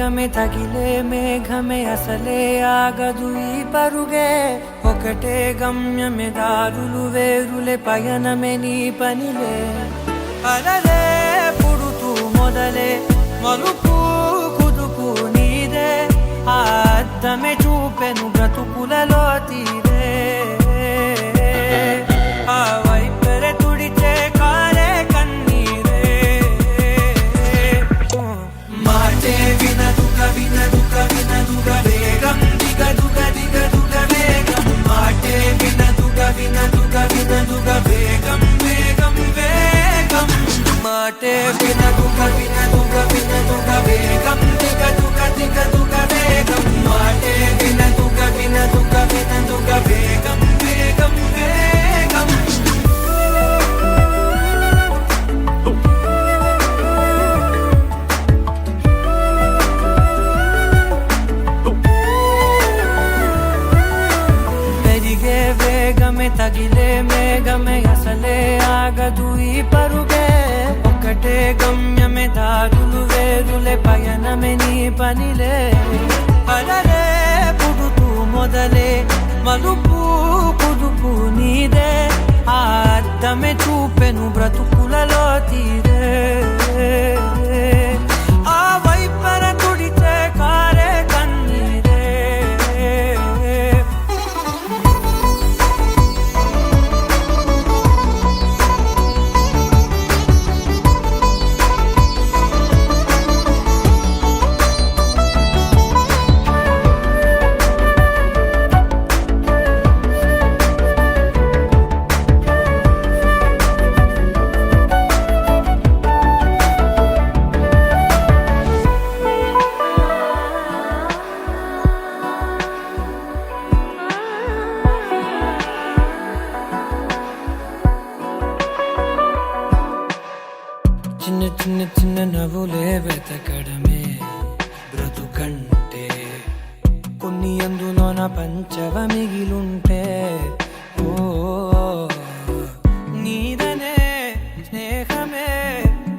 వేగమే తగిలే మేఘమే అసలే ఆగదు ఈ పరుగే ఒకటే గమ్యమే దారులు వేరులే పయనమే నీ పనిలే అలలే పుడుతూ మొదలే మలుపు కుదుపు నీదే ఆ అద్దమే చూపెను బ్రతుకులలో తీరే ఆ వైపరే తుడిచే కారే కన్నీరే మాటే వినదుగ వినదుగ వినదుగ వేగం దిగదుగ దిగదుగ వేగం మాటే వినదుగ వినదుగ వినదుగ వేగం వేగం వేగం మాటే వినదుగ వినదుగ వినదుగ వేగం దిగదుగ దిగదుగ వేగం మాటే వినదుగ వినదుగ వినదుగ వేగం వేగం వేగం పెరిగే వేగమే తగిలే మేఘమే అసలే ఆగదు ఈ పరుగే ఒకటే గమ్యమే దారులు వేరులే పయనమే నీ పనిలే అలలే పుడుతూ మొదలే మలుపు కుదుపు నీదే ఆ అద్దమే చూపెను బ్రతుకులలో తీరే ఆ వైపర తుడిచే కారే కన్నీరే చిన్న చిన్న చిన్న నవ్వులే వెతకడమే బ్రతుకంటే కొన్ని అందులోన పంచవ మిగిలుంటే ఓ నీదనే స్నేహమే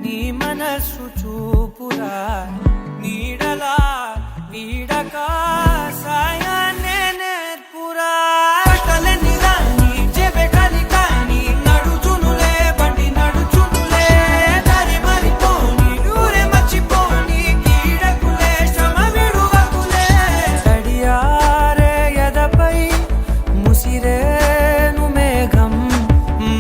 నీ మనస్సు చూపురా నీడలా వీడక సాయాన్నే నేర్పురా కలని రాని చెబె కలి కాని నడుచునులే బండి నడుచునులే దారి మరిపోని ఊరే మర్చిపోని ఈడకులే శ్రమ విడువకులే తడియారే ఎదపై ముసిరేను మేఘం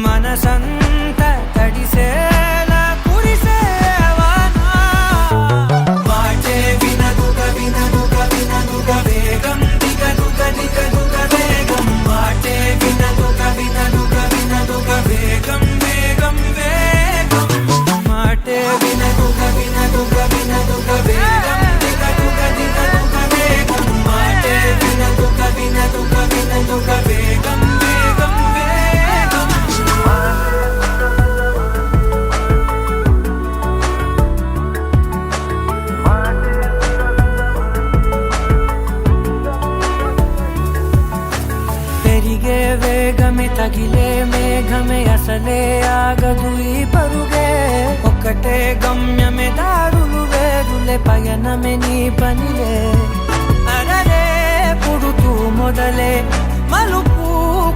మనసంత తడిసేలా కురిసేవానా మాటే వినదుగ వినదుగ వినదుగ వేగం దిగదుగ దిగదుగ వేగం మాటే వినదుగ వినదుగ వినదుగ వేగం వేగం వేగం మాటే వినదుగ వినదుగ వినదుగ వేగం దిగదుగ దిగదుగ వేగం మాటే వినదుగ వినదుగ వినదుగ వేగం వేగం వేగం పెరిగే వేగమే తగిలే మేఘమే అసలే ఆగదు ఈ పరుగే ఒకటే గమ్యమే దారులు వేరులే పయనమే నీ పనిలే అలలే పుడుతూ మొదలే మలుపు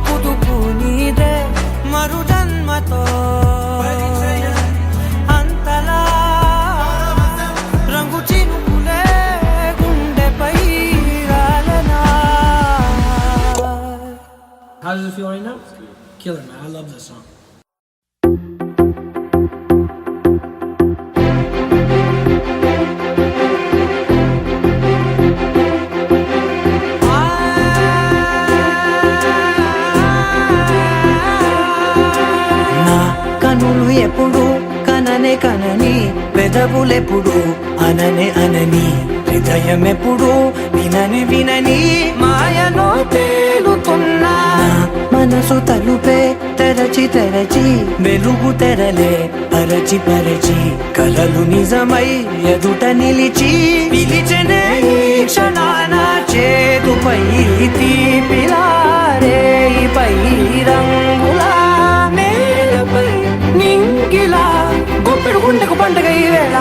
కుదుపు నీదే మరు జన్మతో అంతలా రంగు చినుకులే గుండెపై రాలనా How does it feel right now? Killer, man. I love this song. నా కనులు ఎప్పుడు కననే కనని పెదవులెప్పుడు అననే అనని హృదయం ఎప్పుడు వినని వినని మాయలో తేలుతున్నా మనసు తలుపే తెరచి తెరచి వెలుగు తెరలే పరచి పరచి కలలు నిజమై ఎదుట నిలిచి పిలిచెనే ఈ క్షణాన చేతుపై తీపిలారే పై రంగులా నేలపై నింగిలా గుప్పెడు గుండెకు పండగ ఈ వేళ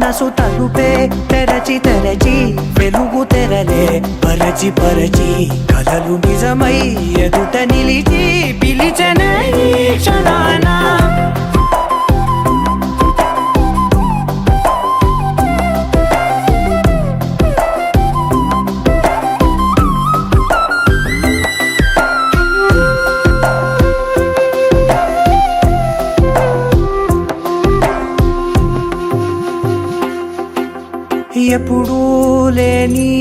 మనసు తలుపే తెరచి తెరచి వెలుగు తెరలే పరచి పరచి కలలు నిజమై ఎదుట నిలిచి పిలిచెనే ఈ క్షణాన ఎప్పుడూ లేని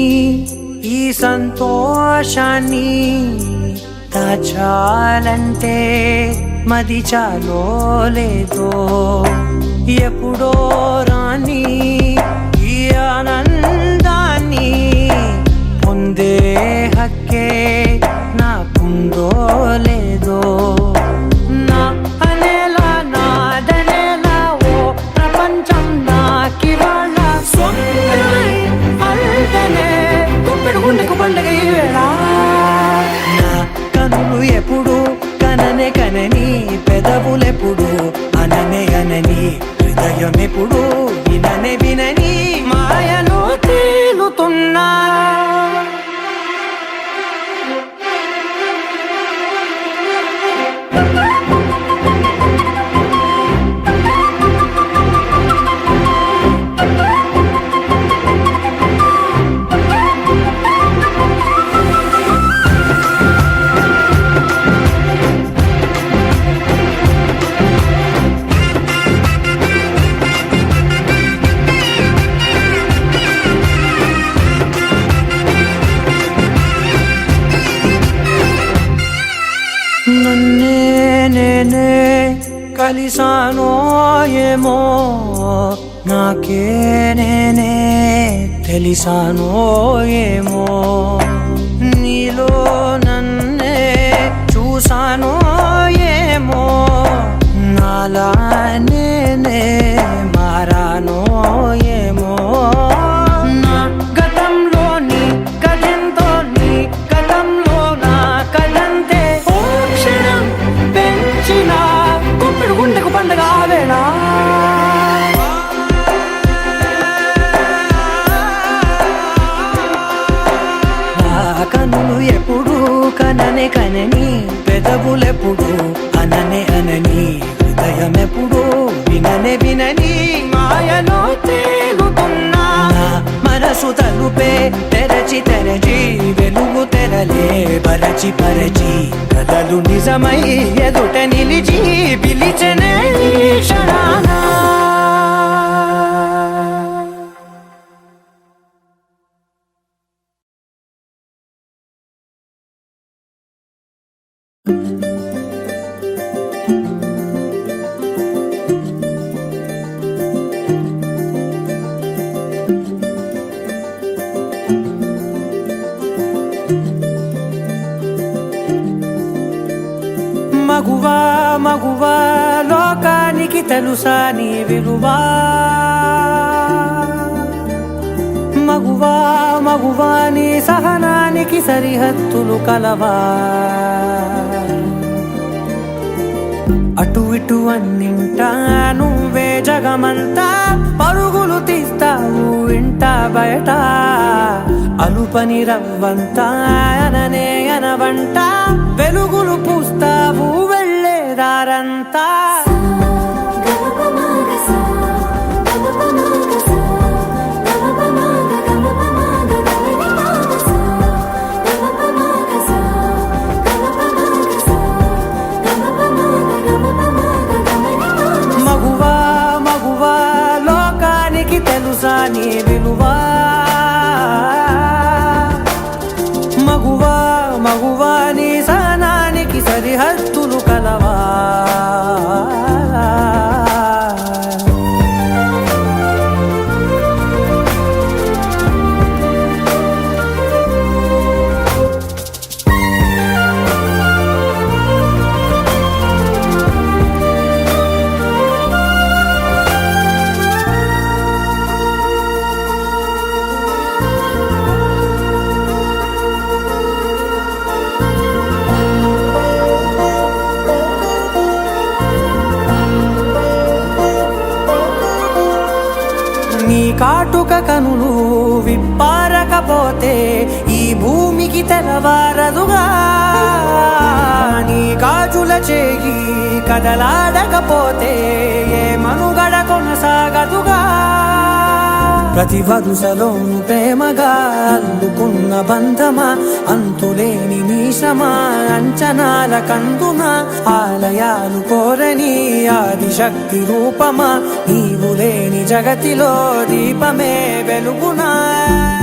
ఈ సంతోషాన్ని దాచాలంటే మది చాలో లేదో ఎప్పుడో రాని ఈ ఆనందాన్ని పొందే హక్కే నాకుందో లేదో నా అనేలా నాదనేలా ఓ ప్రపంచం నాకివాళ సొంతమై అల్దనే గుప్పెడు గుండెకు పండగ ఈ వేళ నా కనులు ఎప్పుడు కననే కనని పెదవులెప్పుడు అననే అనని హృదయం ఎప్పుడు విననే వినని మాయలో తేలుతున్నా నన్నే నేనే కలిసానో ఏమో నాకే నేనే తెలిసానో ఏమో నీలో నన్నే చూసానో ఏమో నాలా నేనే మారానో ఏమో నా గతంలోని గతంతో నీ గతంలో నా కదంతే ఓ క్షణం పెంచిన గుప్పెడు గుండెకు పండగ వేళ కనులు ఎప్పుడు కననే కనని పెదవులెప్పుడు అననే అనని హృదయం ఎప్పుడు విననే వినని మాయలో తేలుతున్నా మనసు తలుపే తెరచి తెరచి వెలుగు తెరలే పరచి పరచి కలలు నిజమై ఎదుట నిలిచి పిలిచెనే ఈ క్షణాన మగువా మగువా లోకానికి తెలుసా నీ విలువా మగువా మగువా నీ సహనానికి సరిహద్దులు కలవా అటు ఇటు అన్నింటా నువ్వే జగమంతా పరుగులు తీస్తావు ఇంట బయట అలుపని రవ్వంతా అననే అనవంట వెలుగులు పూస్తావు వెళ్ళేదారంతా మగువా మగువా లోకానికి తెలుసా నీ విలువా మగువా మగువా నీ సహనానికి సరిహద్దులు కలవా నీ కాటుక కనులు విప్పారకపోతే ఈ భూమికి తెలవారదుగా, నీ గాజుల చేయి కదలాడకపోతే ఏ మనుగడ కొనసాగదుగా. ప్రతి వరుసలోను ప్రేమగా అల్లుకున్న బంధమా, అంతులేని మీసమా, అంచనాల కందున ఆలయాలు కోరని ఆదిశక్తి రూపమా, నీవు లేని జగతిలో దీపమే వెలుగునా.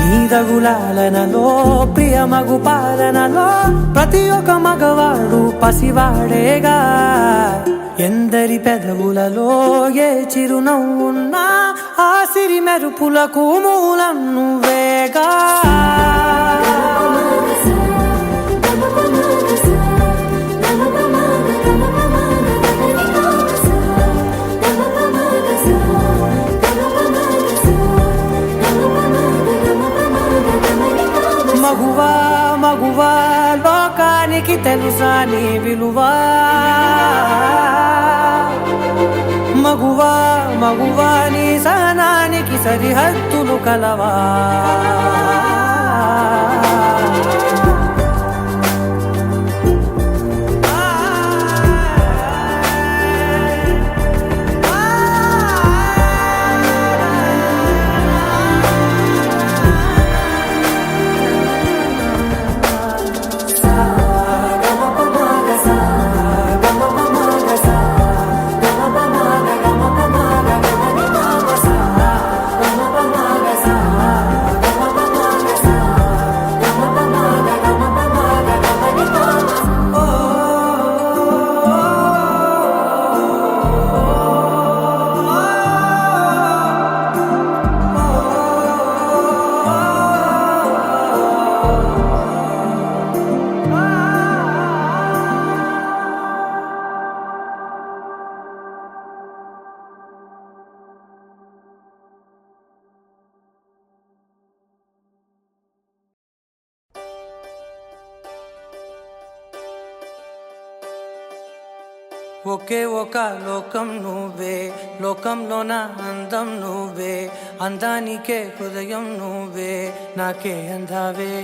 నీదగులాలనలో ప్రియమగు పాలనలో ప్రతి ఒక్క మగవాడు పసివాడేగా. ఎందరి పెదవులలో ఏ చిరునవ్వున్నా ఆ సిరి మెరుపులకు మూలం నువ్వేగా. మగువా మగువా లోకానికి తెలుసా నీ విలువా. మగువా మగువా నీ సహనానికి సరిహద్దులు కలవా. ఒకే ఒక లోకం నువ్వే, లోకంలోన అందం నువ్వే, అందానికే హృదయం నువ్వే, నాకే అందావే.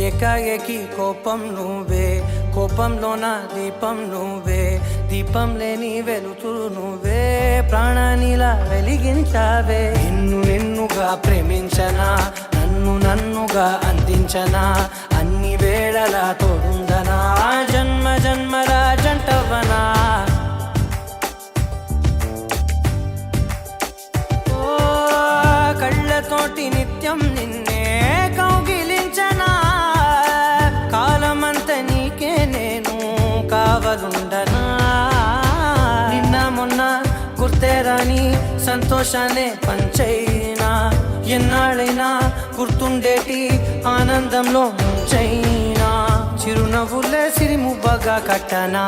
ఏకాఏకి కోపం నువ్వే, కోపంలోన దీపం నువ్వే, దీపం లేని వెలుతురు నువ్వే, ప్రాణానిలా వెలిగించావే. నిన్నుగా ప్రేమించనా, నన్నుగా అందించనా, అన్ని వేళలా తోడుందనా, జన్మ జన్మల జంటవనా. ఓ కళ్ళతోటి నిత్యం నిన్నే కౌగిలించనా, కాలమంత నీకే నేను కావలుండనా. నిన్న మొన్న గుర్తేరాని సంతోషాన్ని పంచైనా, ఎన్నాళ్ళైనా గుర్తుండేటి ఆనందంలో ముంచైనా, చిరునవ్వులే సిరిముబ్బగా కట్టనా.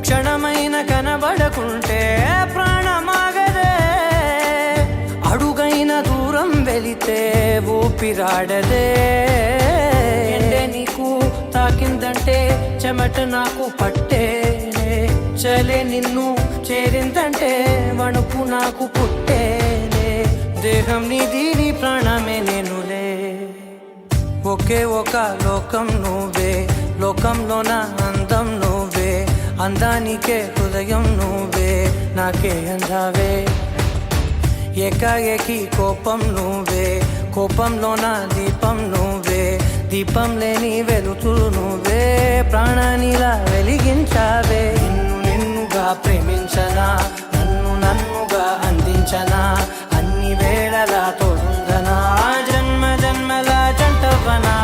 క్షణమైన కనబడకుంటే ప్రాణమాగదే, అడుగైన దూరం వెళితే ఊపిరాడదే. ఎండే నీకు తాకిందంటే చెమట నాకు పట్టేనే, చలే నిన్ను చేరిందంటే వణుకు నాకు పుట్టేనే. దేహం నీది నీ ప్రాణమే నేనులే. ఒకే ఒక లోకం నువ్వే, లోకంలోన అందం నువ్వే, అందానికే హృదయం నువ్వే, నాకే అందావే. ఏకాఏకి కోపం నువ్వే, కోపంలోన దీపం నువ్వే, దీపం లేని వెలుతురు నువ్వే, ప్రాణానిలా వెలిగించావే. నిన్నుగా ప్రేమించనా, నన్నుగా అందించనా, అన్ని వేళలా తోడుందనా, జన్మ జన్మల జంటవనా.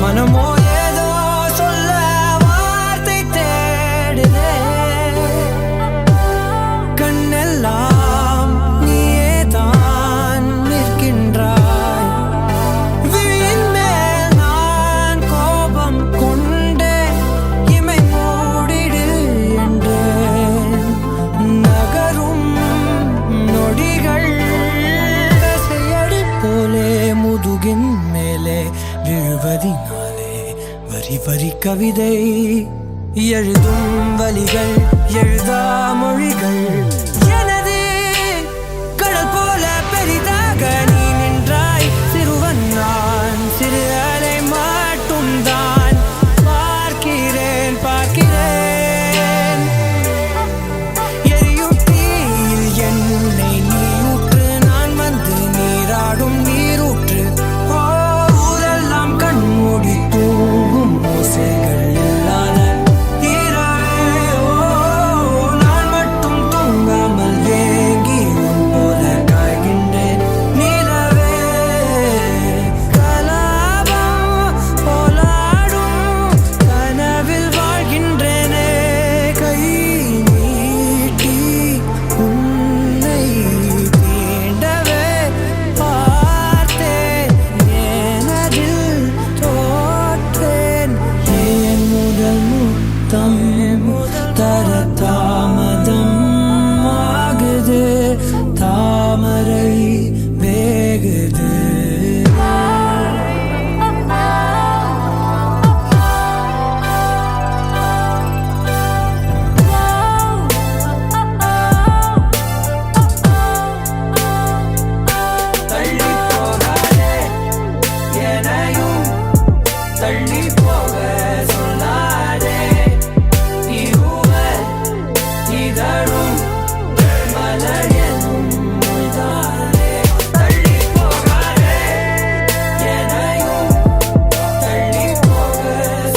మనమோ ఏదో சொல்ல வார்த்தை தேடுதே கண்ணெல்லாம் நீயே தான் நிற்கின்றாய் விழியின் மேல் நான் கோபம் கொண்டே இமை மூடிடு என்றேன் நகரும் நொடிகள் கசையடி போலே முதுகின் மேலே விழுவதினாலே வரி வரி கவிதை எழுதும் வலிகள் எழுதா மொழிகள் எனது கடல் போல பெரிதாக நீ நின்றாய் சிறுவன் நான் சிறு அலை மட்டும் தான் பார்க்கிறேன் பார்க்கிறேன் எரியும் தீயில் என்னை நீ ஊற்று நான் வந்து நீராடும் நீரூற்று ஊரெல்லாம் கண்மூடி தூங்கும் ஓசைகள் இல்லாத இரவே நான் மட்டும் தூங்காமல் ஏங்கி உன் போல காய்கின்றேன் நிலவே கலாபம் போலாடும் கனவில் வாழ்கின்றேனே கை நீட்டி உன்னை தீண்டவே பார்த்தேன் ஏனதில் தோற்றேன் ஏன் முதல் முத்தம் தர தாமதம் ஆகுது தாமரை வேகுது தள்ளி போகாதே எனையும் தள்ளி போக சொல்லாதே இருவர் இதழும் மலர் எனும் மொய்தானே தள்ளி போகாதே எனையும் தள்ளி போக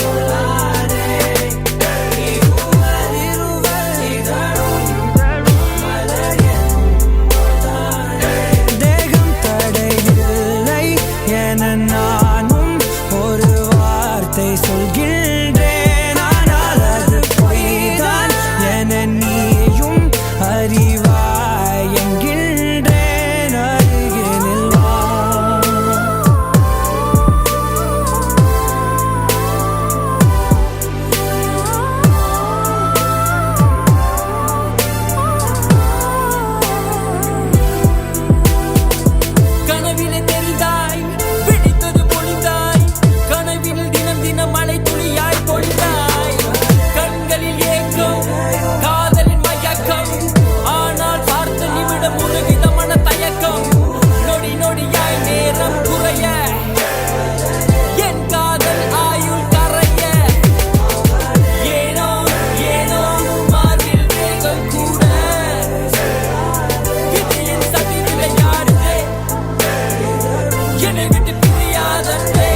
சொல்லாதே இருவர் இதழும் மலர் எனும் மொய்தானே தேகம் தடையில்லை என நானும் ஒரு வார்த்தை சொல்கின்றேன் ஆனால் அது பொய்தான் என நீயும் அறிவாய் என்கின்றேன் அருகினில் வா கனவிலே தெரிந்தாய் பிடித்தது பொழிந்தாய் கனவில் தினம் தினம் மழை துளியாய் பொழிந்தாய் கண்களில் ஏக்கம் காதலின் மயக்கம் ஆனால் பார்த்த நிமிடம் ஒரு விதமான தயக்கம் நொடி நொடியாய் நேரம் குறைய என் காதல் ஆயுள் கரைய ஏனோ ஏனோ மார்பில் வேகம் கூட விதியின் சதி விளையாடுதே என்னை விட்டு பிரியாதே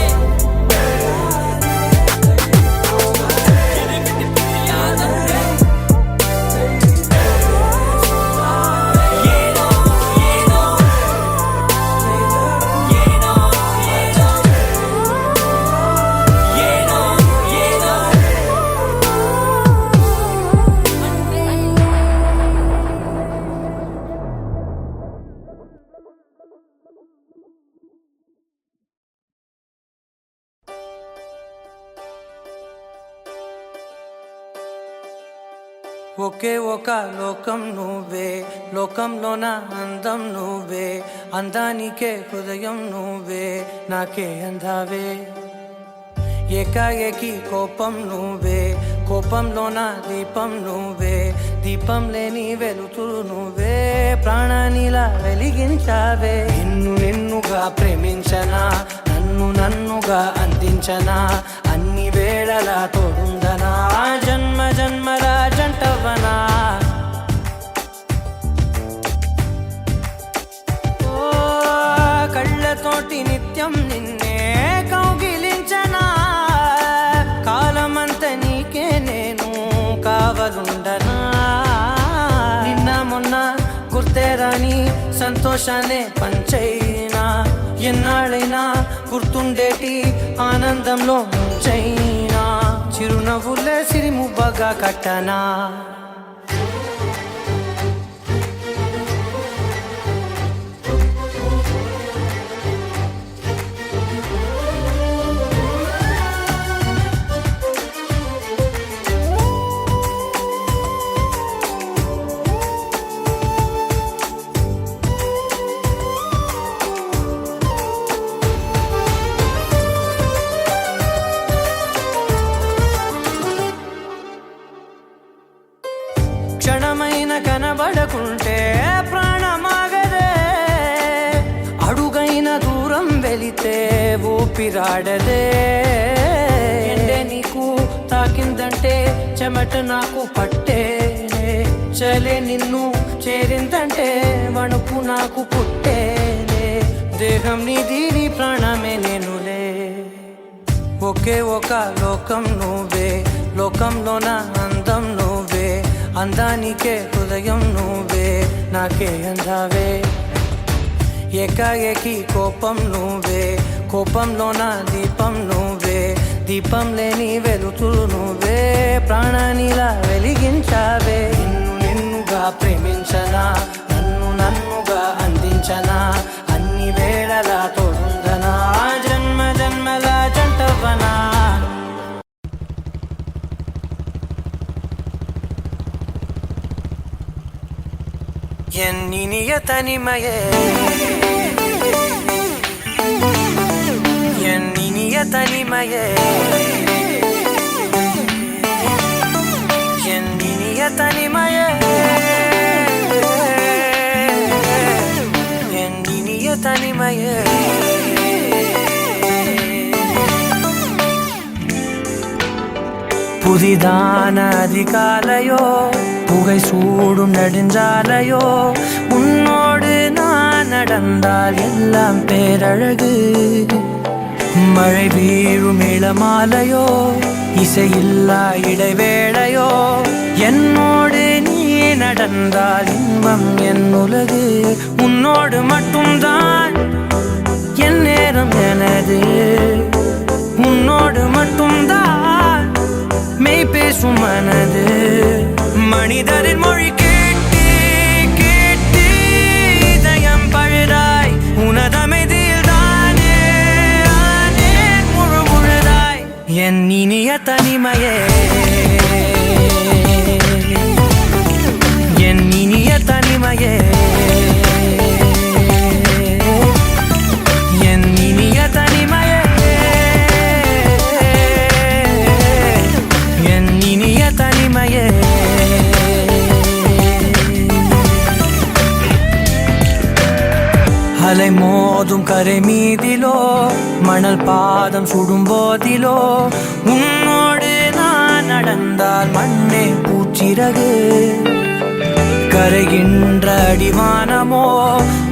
என்னை விட்டு பிரியாதே ஏனோ ஏனோ ஏனோ ஏனோ ஏனோ ఒకే ఒక లోకం నువ్వే లోకంలోన అందం నువ్వే అందానికే హృదయం నువ్వే నాకే అందావే ఏకాఏకి కోపం నువ్వే కోపంలోన దీపం నువ్వే దీపం లేని వెలుతురు నువ్వే ప్రాణానిలా వెలిగించావే నిన్నుగా ప్రేమించనా నన్నుగా అందించనా అన్ని వేళలా తోడుందనా జన్మ జన్మల జంటవనా ఓ కళ్ళతోటి నిత్యం నిన్నే కౌగిలించనా కాలమంత నీకే నేను కావలుండనా నిన్న మొన్న గుర్తే రాని సంతోషాన్ని పంచైనా ఎన్నాళ్ళైనా గుర్తుండేటి ఆనందంలో చైనా చిరునవ్వులే సిరిముబ్బగా కట్టనా క్షణమైన కనబడకుంటే ప్రాణమాగదే అడుగైన దూరం వెళితే ఊపిరాడదే ఎండే నీకు తాకిందంటే చెమట నాకు పట్టేనే చలే నిన్ను చేరిందంటే వణుకు నాకు పుట్టేనే దేహం నీది నీ ప్రాణమే నేనులే ఒకే ఒక లోకం నువ్వే లోకంలోన అందం నువ్వే అందానికే హృదయం నువ్వే నాకే అందావే ఏకాఏకి కోపం నువ్వే కోపంలోన దీపం నువ్వే దీపం లేని వెలుతురు నువ్వే ప్రాణానిలా వెలిగించావే నిన్నుగా ప్రేమించనా నన్నుగా అందించనా అన్ని వేళలా తోడుందనా జన్మ జన్మల జంటవనా ఎన్నినియ తనిమయే ఎన్నినియ తనిమయే ఎన్నినియ తనిమయే ఎన్నినియ తనిమయే புதிதான அதிகாலையோ புகை சூடும் நெடுஞ்சாலையோ உன்னோடு நான் நடந்தால் எல்லாம் பேரழகு மழை வீழும் இளமாலையோ இசையில்லா இடைவேளையோ என்னோடு நீ நடந்தால் இன்பம் என் உலகு உன்னோடு மட்டும்தான் என் நேரம் எனது உன்னோடு மட்டும்தான் மெய் பேசும் மனது மனிதரின் மொழி கேட்டு கேட்டு இதயம் பழுதாய் உனதமைதியில் தானே ஆனே முழு முழுதாய் என் இனிய தனிமையே என் இனிய தனிமையே என் இனிய தனிமையே என் இனிய தனிமையே அலை மோதும் கரை மீதிலோ மணல் பாதம் சுடும் போதிலோ உன்னோடு நான் நடந்தால் மண்ணே பூச்சிறகு கரைகின்ற அடிவானமோ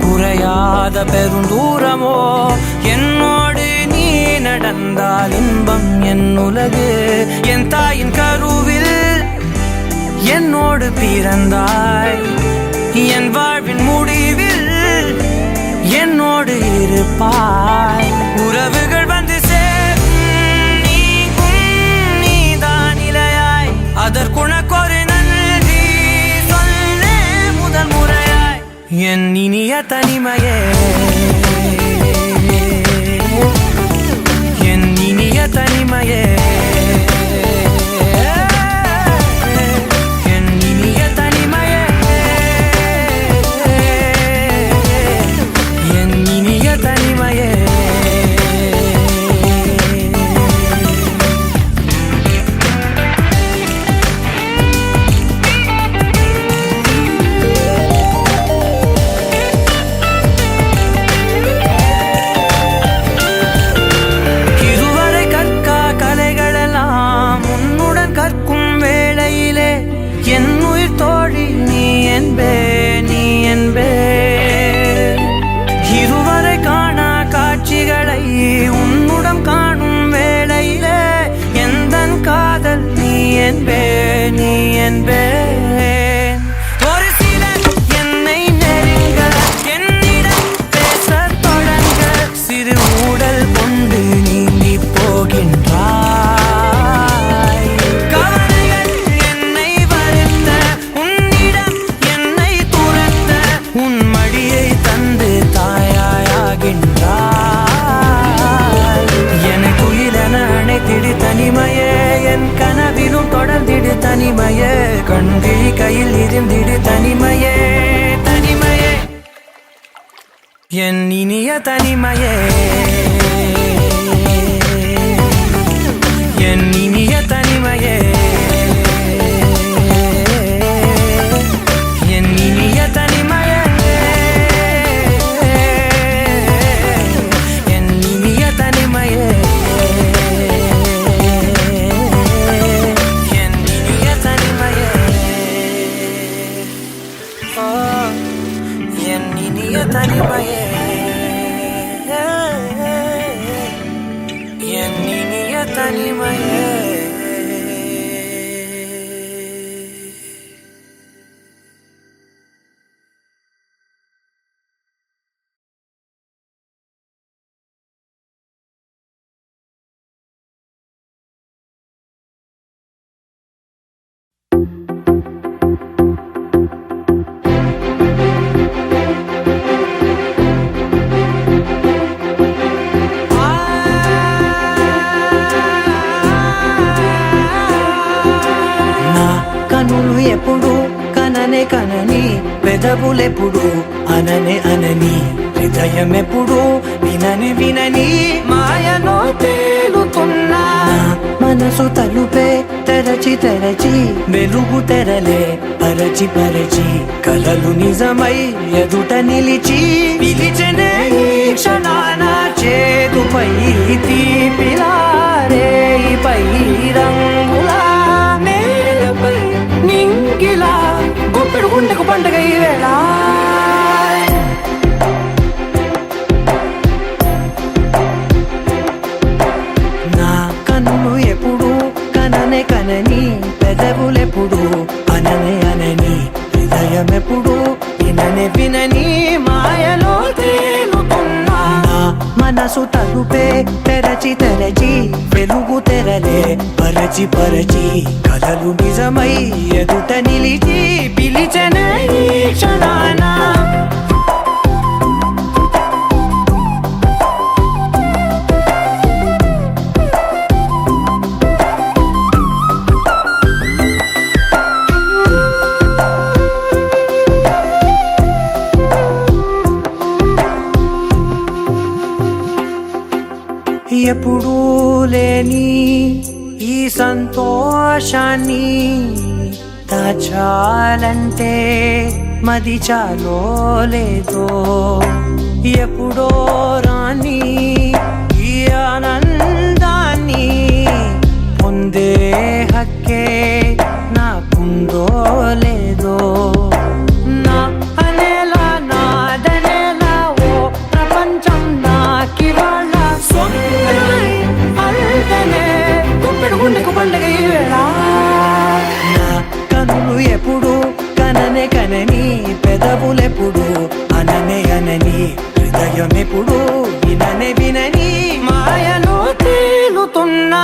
குறையாத பெருந்தூரமோ என்னோடு நீ நடந்தால் இன்பம் என் உலகு என் தாயின் கருவில் என்னோடு பிறந்தாய் என் வாழ்வின் முடிவில் என்னோடு இருப்பாய் உறவுகள் வந்து சேரும் நீதான் இலையாய் அதற்குனக்கொரு நன்றி சொல்லே முதல் முறையாய் என் இனிய தனிமையே என் இனிய தனிமையே என் இனிய தனிமையே என் இனிய தனிமையே ஒரு சிலர் என்னை நெருங்க என்னிடம் பேச தொடங்க ఎన్నినియ తనిమయే ఎన్నినియ తనిమయే ఎన్నినియ తనిమయే ఎన్నినియ తనిమయే ఎన్నినియ తనిమయే ఎన్నినియ తనిమయే ఎన్నినియ తనిమయే కనులు ఎప్పుడు కననే కనని పెదవులెప్పుడు అననే అనని హృదయం ఎప్పుడు వినని వినని మాయలో తేలుతున్నా మనసు తలుపే తెరచి తెరచి వెలుగు తెరలే పరచి పరచి కలలు నిజమై ఎదుట నిలిచి పిలిచనే ఈ క్షణాన చేతుపై తీపిలారే పై రంగులా నేలపై నింగిలా గుప్పెడు గుండెకు పండుగ ఈ వేళ నా కన్నులు ఎప్పుడు కననే కనని పెదవులెప్పుడు అననే అనని హృదయం ఎప్పుడు విననే వినని మాయలో తేలుతున్నా మనసు తలుపే తెరచి తెరచి వెలుగు తెరలే పరచి పరచి కలలు నిజమై ఎదుట నిలిచి పిలిచనే ఈ క్షణాన ఎప్పుడూ లేని ఈ సంతోషాన్ని దాచాలంటే మది చాలో లేదో ఎప్పుడో రాని ఈ ఆనందాన్ని పొందే హక్కే నాకుందో లేదో నా అనేలా నాదనేలా ఓ ప్రపంచం నాకివాళ్ళ పండుగ ఈ వేళ నా కనులు ఎప్పుడు కననే కనని పెదవులెప్పుడు అననే అనని హృదయం ఎప్పుడు విననే వినని మాయలో తేలుతున్నా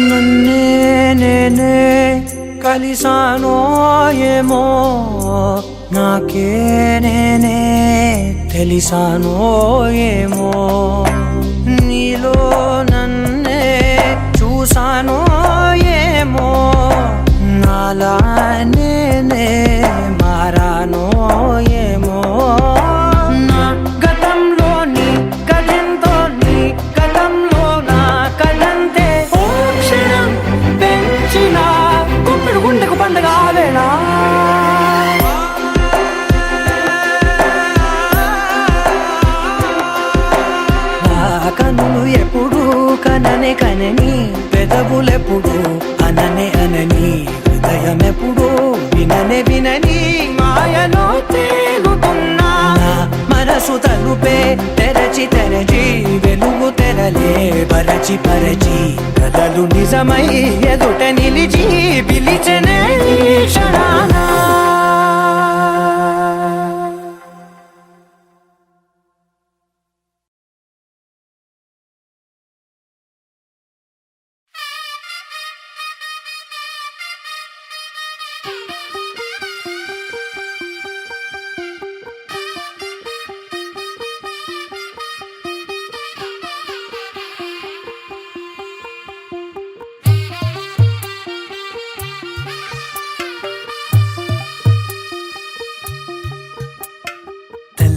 నన్నే నేనే కలిసానో ఏమో నాకే నేనే తెలిసానో ఏమో నీలో నన్నే చూసానో ఏమో నాలా నేనే మారానో ఏమో నా గతంలోని కథంతో నీ గతంలో నా కథంతే పెంచిన గుప్పెడు గుండెకు పండుగ వేళ కనులు ఎప్పుడు కననే కనని పెదవులెప్పుడు అననే అనని హృదయం ఎప్పుడు విననే వినని మాయలో తేలుతున్నా మనసు తలుపే తెరచి తెరచి వెలుగు తెరలే పరచి పరచి కలలు నిజమై ఎదుట నిలిచి పిలిచనే క్షణానా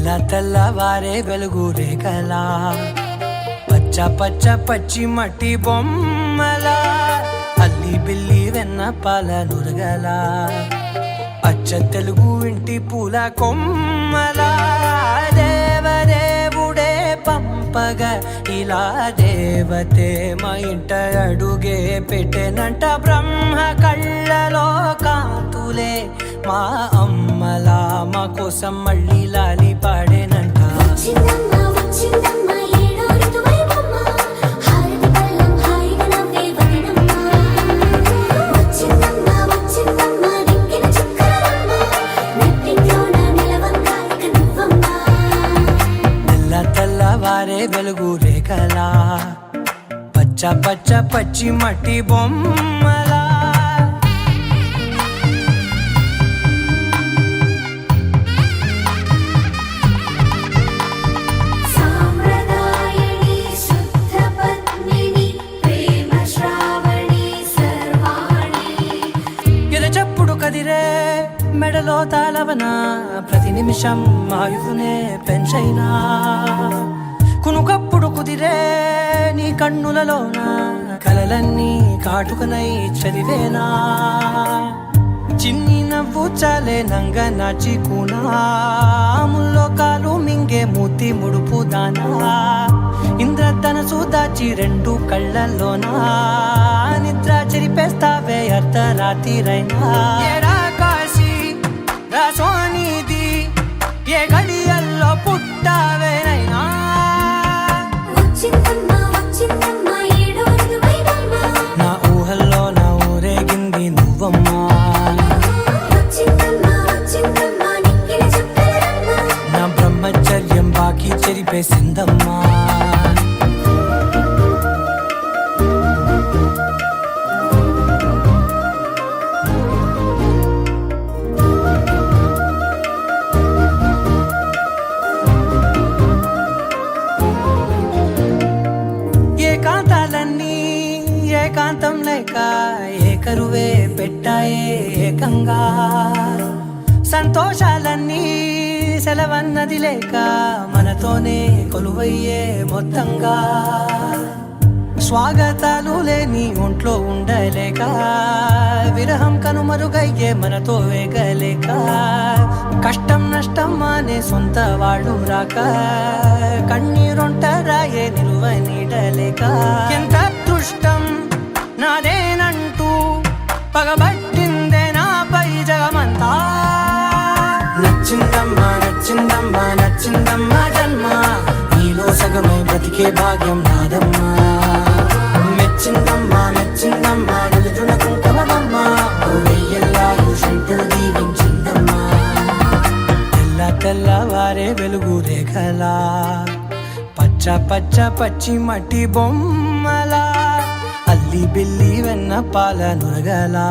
తెల్ల తెల్లవారే వెలుగు రేఖలా పచ్చ పచ్చ పచ్చి మట్టి బొమ్మలా అల్లి బిల్లి వెన్న పాల నురగలా అచ్చ తెలుగు ఇంటి పూల కొమ్మలా దేవదేవుడే పంపగా ఇలా దేవతే మా ఇంట అడుగే పెట్టెనంట బ్రహ్మ కళ్ళలో కాంతులే మా అమ్మలా మా కోసం మళ్ళీ లాలి పాడేనంట వచ్చిందమ్మా వచ్చిందమ్మా ఏడో ఋతువైవమ్మా హారతి పళ్ళం హాయిగా నవ్వే వదనమ్మా వచ్చిందమ్మా వచ్చిందమ్మా దిక్కిన చుక్కలమ్మా నెట్టింట్లోన నిలవంగా ఇక నువ్వమ్మా తెల్ల తెల్లవారే వెలుగు రేఖలా పచ్చ పచ్చ పచ్చి మట్టి బొమ్మలా సాంప్రదాయని శుద్ధ పద్మిని ప్రేమ శ్రావణి సర్వాణి ఎరచప్పుడు కదిరే మెడలో తాళవన ప్రతి నిమిషం ఆయువునే పెంచైనా కునుకప్పుడు కుదిరే నీ కన్నులలోన కలలన్నీ కాటుకనై చదివేనా చిన్ని నవ్వు చాలే నంగ నాచి కూనాముల్లో కాలు మింగే మూతి ముడుపు దానా ఇంద్రధనసు దాచి రెండు కళ్ళల్లోనా నిద్ర చెరిపేస్తావే అర్ధరాత్రిరైనా ఏరా కాశీ రా సోనిది ఏ గడియల్లో పుట్టావేనైనా వచ్చిందమ్మా వచ్చిందమ్మా ఏడో ఋతువైవమ్మా నా ఊహల్లో నా ఊరేగింది నువ్వమ్మా వచ్చిందమ్మా వచ్చిందమ్మా నిక్కిన చుక్కలమ్మా నా బ్రహ్మచర్యం బాకీ చెరిపేసిందమ్మా ఏకాంతాలన్నీ ఏకాంతం లేక ఏకరువే పెట్టాయే ఏకంగా సంతోషాలన్నీ సెలవన్నది లేక మనతోనే కొలువయ్యే మొత్తంగా స్వాగతాలు లేని ఒంట్లో ఉండలేక విరహం కనుమరుగయ్యే మనతో వేగలేక కష్టం నష్టం అనే సొంత వాళ్ళు రాక కన్నీరొంటరాయే నిలువ నీడలేక ఎంత అదృష్టం నాదేనంటూ పగబట్టిందే నాపై జగమంతా నచ్చిందమ్మా నచ్చిందమ్మా నచ్చిందమ్మా జన్మ నీలో సగమై బ్రతికే భాగ్యం నాదమ్మా మెచ్చిందమ్మా మెచ్చిందమ్మా నిలుచున కుంకుమమ్మా వెయ్యల్లాలు శంకరు దీవించిందమ్మా తెల్ల తెల్లవారే వెలుగు రేఖలా పచ్చ పచ్చ పచ్చి మట్టి బొమ్మలా అల్లి బిల్లి వెన్న పాల నురగలా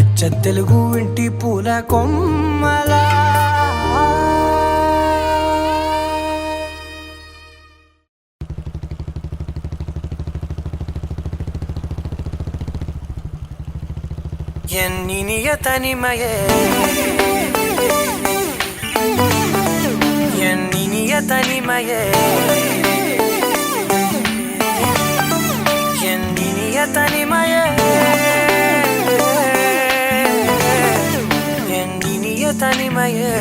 అచ్చ తెలుగు ఇంటి పూల కొమ్మలా ఎన్నినియ తనిమయే ఎన్నినియ తనిమయే ఎన్నినియ తనిమయే ఎన్నినియ తనిమయే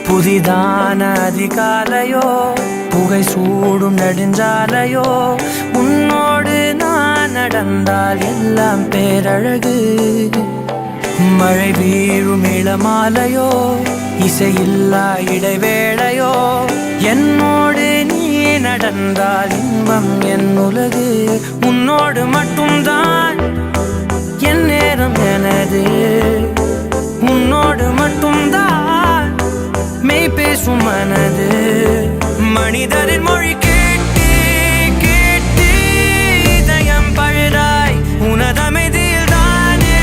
புதிதான அதிகாலையோ புகை சூடும் நெடுஞ்சாலையோ உன்னோடு நான் நடந்தால் எல்லாம் பேரழகு மழை வீழும் இளமாலையோ இசையில்லா இடைவேளையோ என்னோடு நீ நடந்தால் இன்பம் என் உலகு உன்னோடு மட்டும்தான் என் நேரம் எனது உன்னோடு மட்டும்தான் மெய் பேசும் மனது மனிதரின் மொழி கேட்டு கேட்டு இதயம் பழுதாய் உனதமைதில் தானே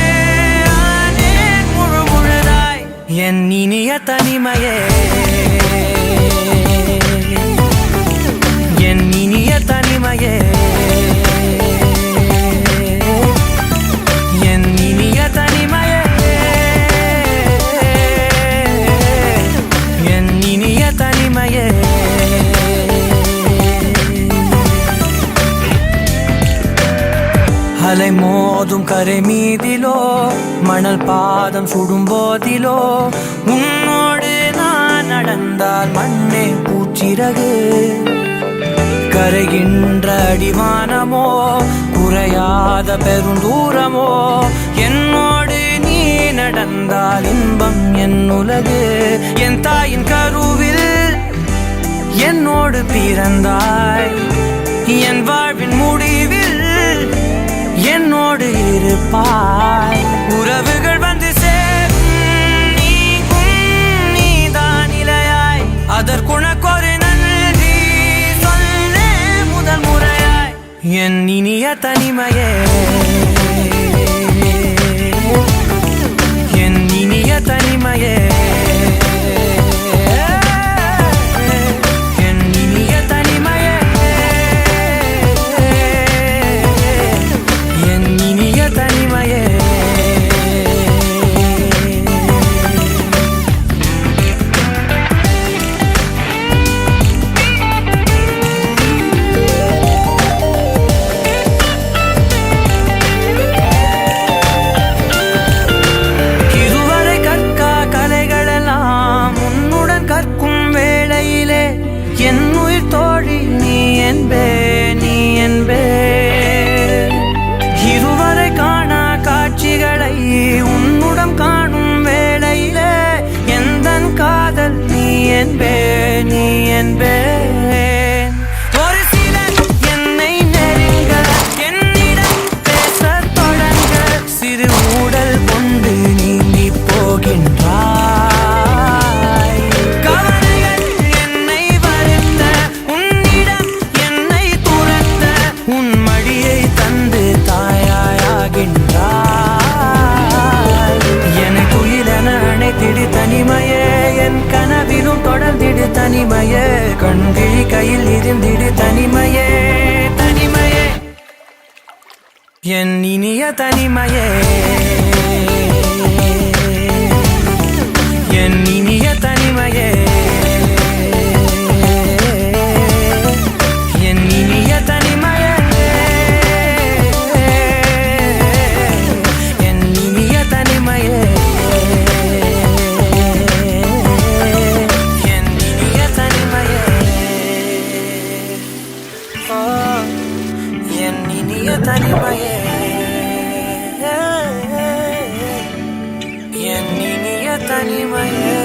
ஆனே முழு முழுதாய் என் இனிய தனிமையே என் இனிய தனிமையே என் இனிய தனிமையே அலை மோதும் கரை மீதிலோ மணல் பாதம் சுடும் போதிலோ உன்னோடு நான் நடந்தால் மண்ணே பூச்சிறகு கரைகின்ற அடிவானமோ குறையாத பெருந்தூரமோ என்னோடு நீ நடந்தால் இன்பம் என் உலகு என் தாயின் கருவில் என்னோடு பிறந்தாய் என் வாழ்வின் முடிவில் என்னோடு இருப்பாய் உறவுகள் வந்து சேரும் நீதான் இலையாய் அதற்குணக்கொரு நன்றி சொல்லே முதல் முறையாய் என் இனிய தனிமையே என் இனிய தனிமையே ஒரு சிலர் என்னை நெருங்க என்னிடம் பேசத் தொடங்க சிறு ஊடல் கொண்டு நீங்கி போகின்றாய் கவலைகள் என்னை வருத்த உன்னிடம் என்னை துரத்த உன் மடியை தந்து தாயாயாகின்றாய் எனக்கு உயிரென அணைத்திடு தனிமையே என் கனவிலும் தொடர்ந்திடு தனிமையே கண்கிழி கையில் இருந்திடு தனிமையே தனிமையே என் இனிய தனிமையே என் இனிய தனிமையே என் இனிய தனிமையே என் இனிய தனிமையே தனிமையே என் இனிய தனிமையே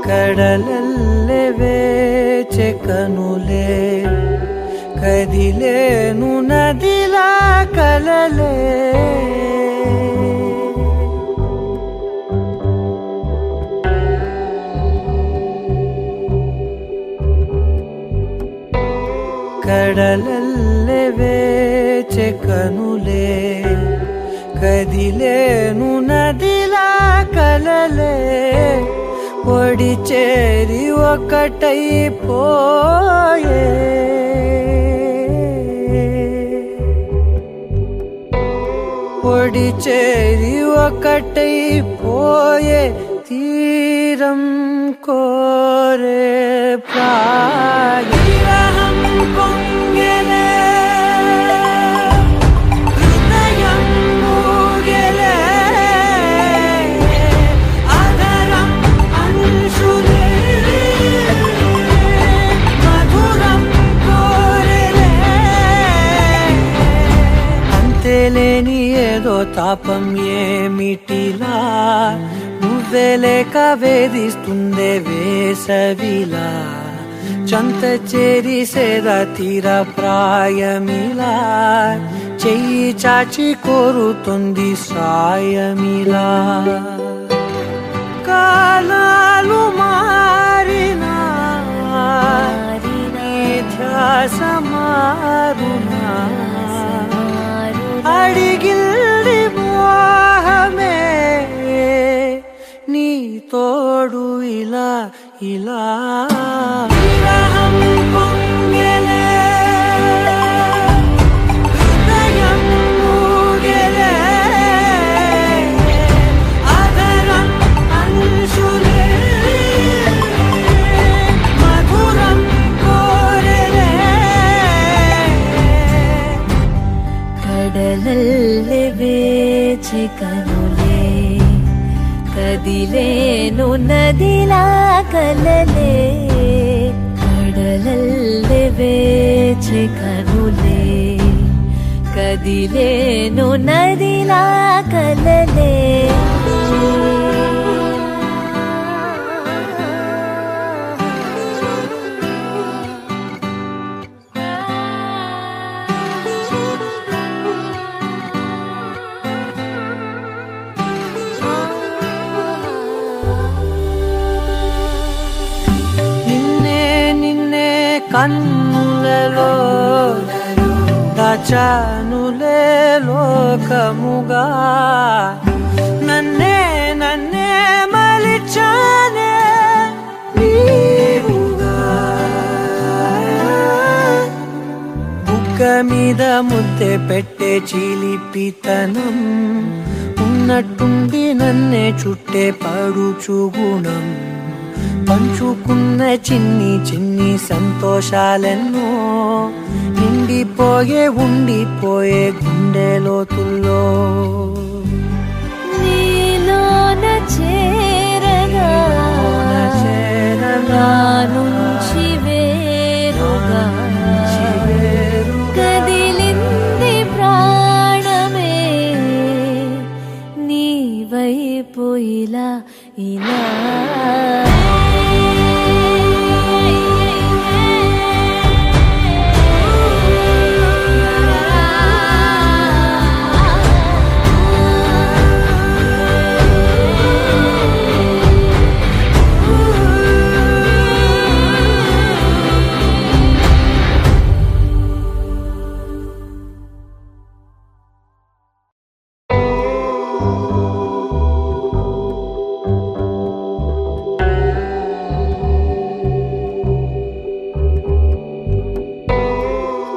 కడలల్లె వేచె కనులే కదిలేను నదిలా కలలే కడలల్లె వేచె కనులే కదిలేను నదిలా కలలే ఒడి చేరి ఒకటైపోయే ఒడి చేరి ఒకటైపోయే తీరం కోరే ప్రాయం పొంగెలే లేని ఏదో తాపం ఏమిటిలా నువ్వే లేక వేధిస్తుందే వేసవిలా చంత చేరి సేద తీర ప్రాయమిలా చెయ్యి చాచి కోరుతుంది సాయమిలా కాలాలు మారినా ధ్యాస మారునా అడిగిల్లి మోహ ఇలా విరహం పొంగెలే హృదయం ఊగెలే అదరం అంశులే మధురం కోరెలే కడలల్లె వేచి కనులే కదిలేను నదిలా కలలే కడలల్లె వేచి కనులే కదిలేను నదిలా కలలే కన్నులలో దాచానులే లోకముగా నన్నే మలిచానే నీవుగా బుగ్గ మీద ముద్దె పెట్టే చిలిపితనం ఉన్నట్టుండి నన్నే చుట్టే పడుచు గుణం పంచుకున్న చిన్ని సంతోషాలెన్నో నిండిపోయే ఉండిపోయే గుండె లోతుల్లో నీలోన చేరగా నుంచి వేరుగా కదిలింది ప్రాణమే నీ వైపు ఇలా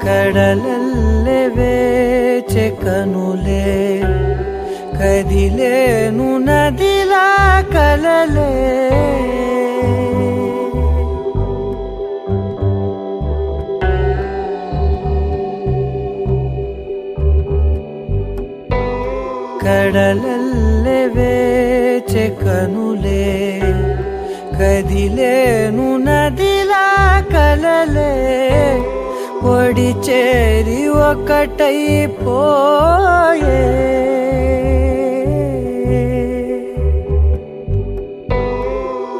కడలల్లె వేచె కనులే కదిలేను నదిలా కలలే కడలల్లె వేచె కనులే కదిలేను నదిలా కలలే ఒడి చేరి ఒకటైపోయే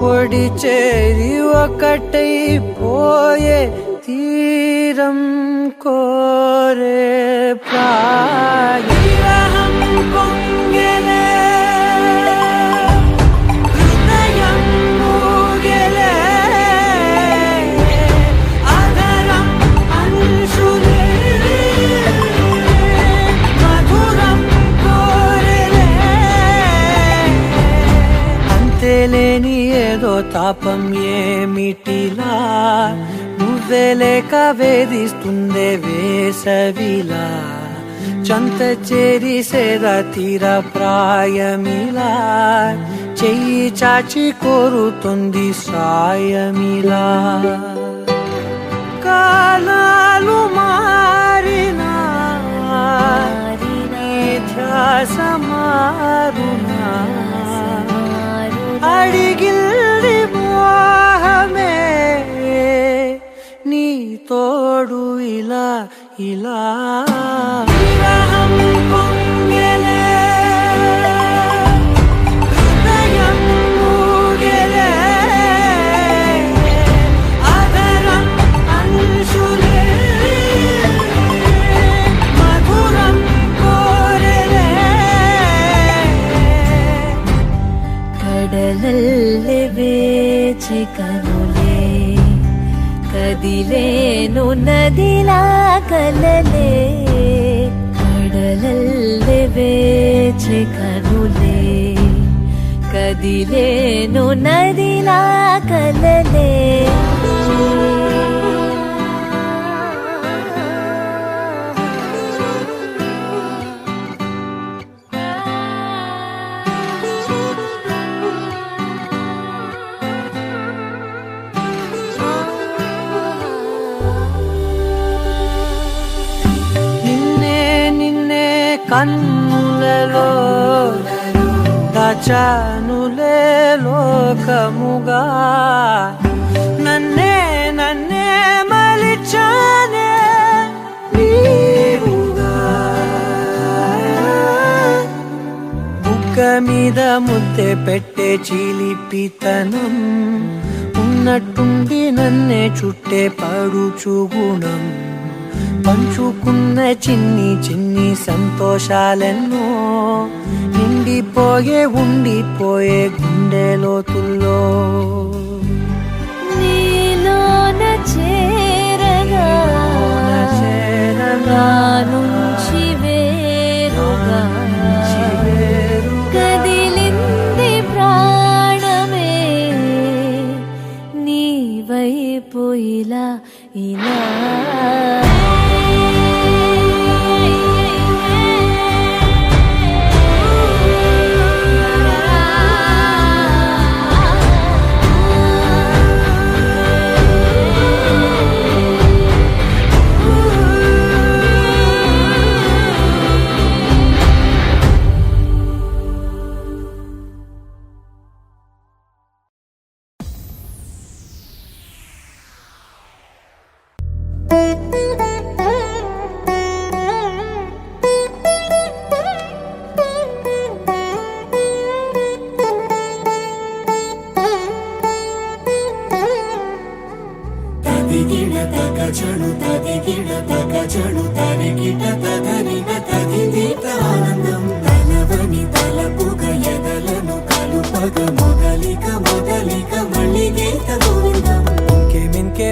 ఒడి చేరి ఒకటైపోయే తీరం కోరే ప్రాయం పొంగెలే హృదయం ఊగెలే అదరం అంశులే మధురం కోరెలే అంతేలేని ఏదో తాపం ఏమిటిలా నువ్వే లేక వేధిస్తుందే వేసవిలా చంత చేరి సేద తీర ప్రాయమిలా చెయ్యి చాచి కోరుతుంది సాయమిలా కాలాలు మారినా ధ్యాస మారునా అడిగిల్ది మోహమే నీ తోడు ఇలా విరహం పొంగెలే హృదయం ఊగెలే అదరం అంశులే మధురం కోరెలే కడలల్లె వేచి కనులే కదిలేను నదిలా కలలే కడలల్లె వేచి కనులే కదిలేను నదిలా కలలే కన్నులలో దాచానులే లోకముగా నన్నే మలిచానే నీవుగా బుగ్గ మీద ముద్దె పెట్టే చిలిపితనం ఉన్నట్టుండి నన్నే చుట్టే పడుచు గుణం పంచుకున్న చిన్ని సంతోషాలెన్నో ఉండిపోయే గుండె లోతుల్లో నీలోన చేరగా నా నుంచి వేరుగా కదిలింది ప్రాణమే నీ వైపు ఇలా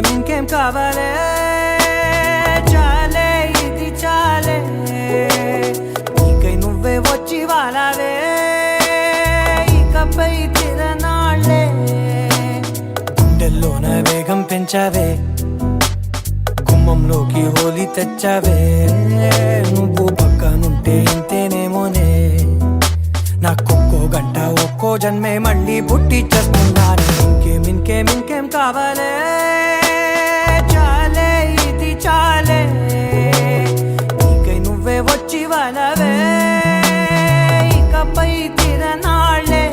ఇంకేం కావాలే చాలే ఇది చాలే నీకై నువ్వే వచ్చి వాలావే ఇకపై తిరనాళ్ళే గుండెల్లోన వేగం పెంచావే గుమ్మంలోకి హోలీ తెచ్చావే నువ్వు పక్కనుంటే ఇంతేనేమోనే నాకొక్కో గంట ఒక్కో జన్మే మళ్ళీ పుట్టి చేస్తున్నాను ఇంకేం కావాలే చాలే ఇది చాలే నీకై నువ్వే వచ్చి వాలవే ఇకపై తిరనాళ్ళే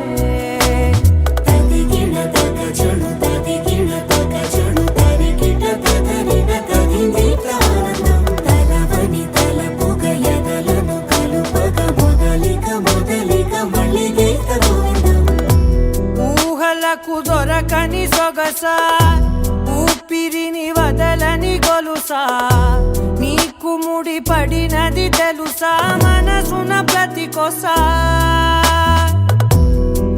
ఊహలకు దొరకని సొగసా ఊపిరిని వదలని గొలుసా నీకు ముడి పడినది తెలుసా మనసున ప్రతి కొసా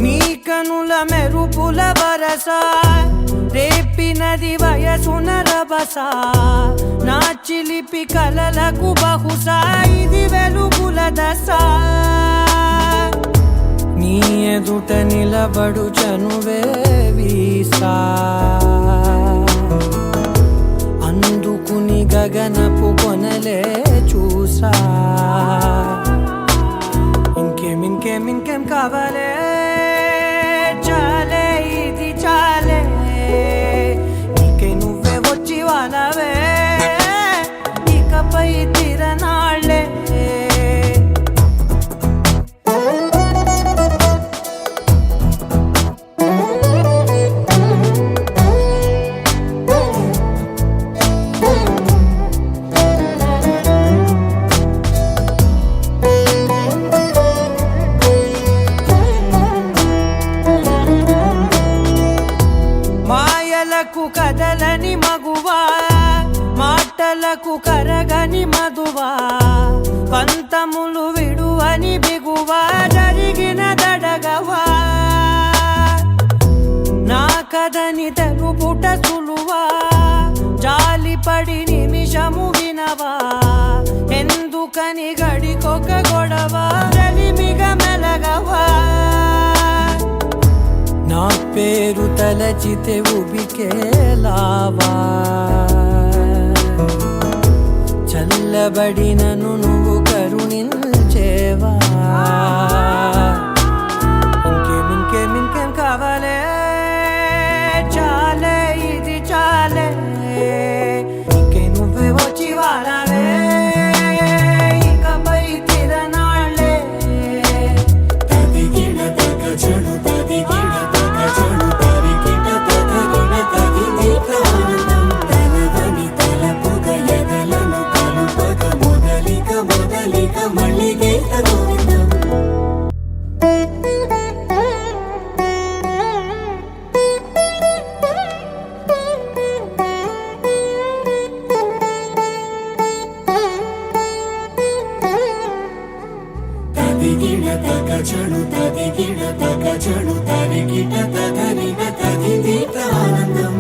నీ కనుల మెరుపుల వరసా రేపినది వయసున రభసా నా చిలిపి కలలకు బహుశా ఇది వెలుగుల దశ నీ ఎదుట నిలబడు చనువే వీసా అందుకుని గగనపు కొనలే చూసా ఇంకేం కావాలే చాలే ఇది చాలే నీకై నువ్వే వచ్చి వాలవే ఇకపై తిరనాళ్ళే కదలని మగువా మాటలకు కరగని మధువా పంతములు విడువని బిగువా జరిగిన దడగవా నా కథని తెలుపుట సులువా జాలిపడి నిమిషము వినవా ఎందుకని గడికొక గొడవ రలిమిగ మెలగవా పేరు తలచితే ఉబికే లావా చల్లబడినను నువ్వు కరుణించేవా ఇంకేం కావాలే చాలే ఇది చాలే ఇంకే నువ్వే వచ్చి వాడాలే ఇకపై తిరనాళ్ళే తదిగిన తగ చెడు తదిగిన తగ చెడు తరిగిన తగగిన తగిది ప్రాణం తనదని తలపుగ ఎదలను కలుపగ మొదలిక మళ్ళీగే తగోవిందం తదిగిన తగ చెడు తదిగిన తగ చెడు తరిగిన తగరిన తగిది ఆనందం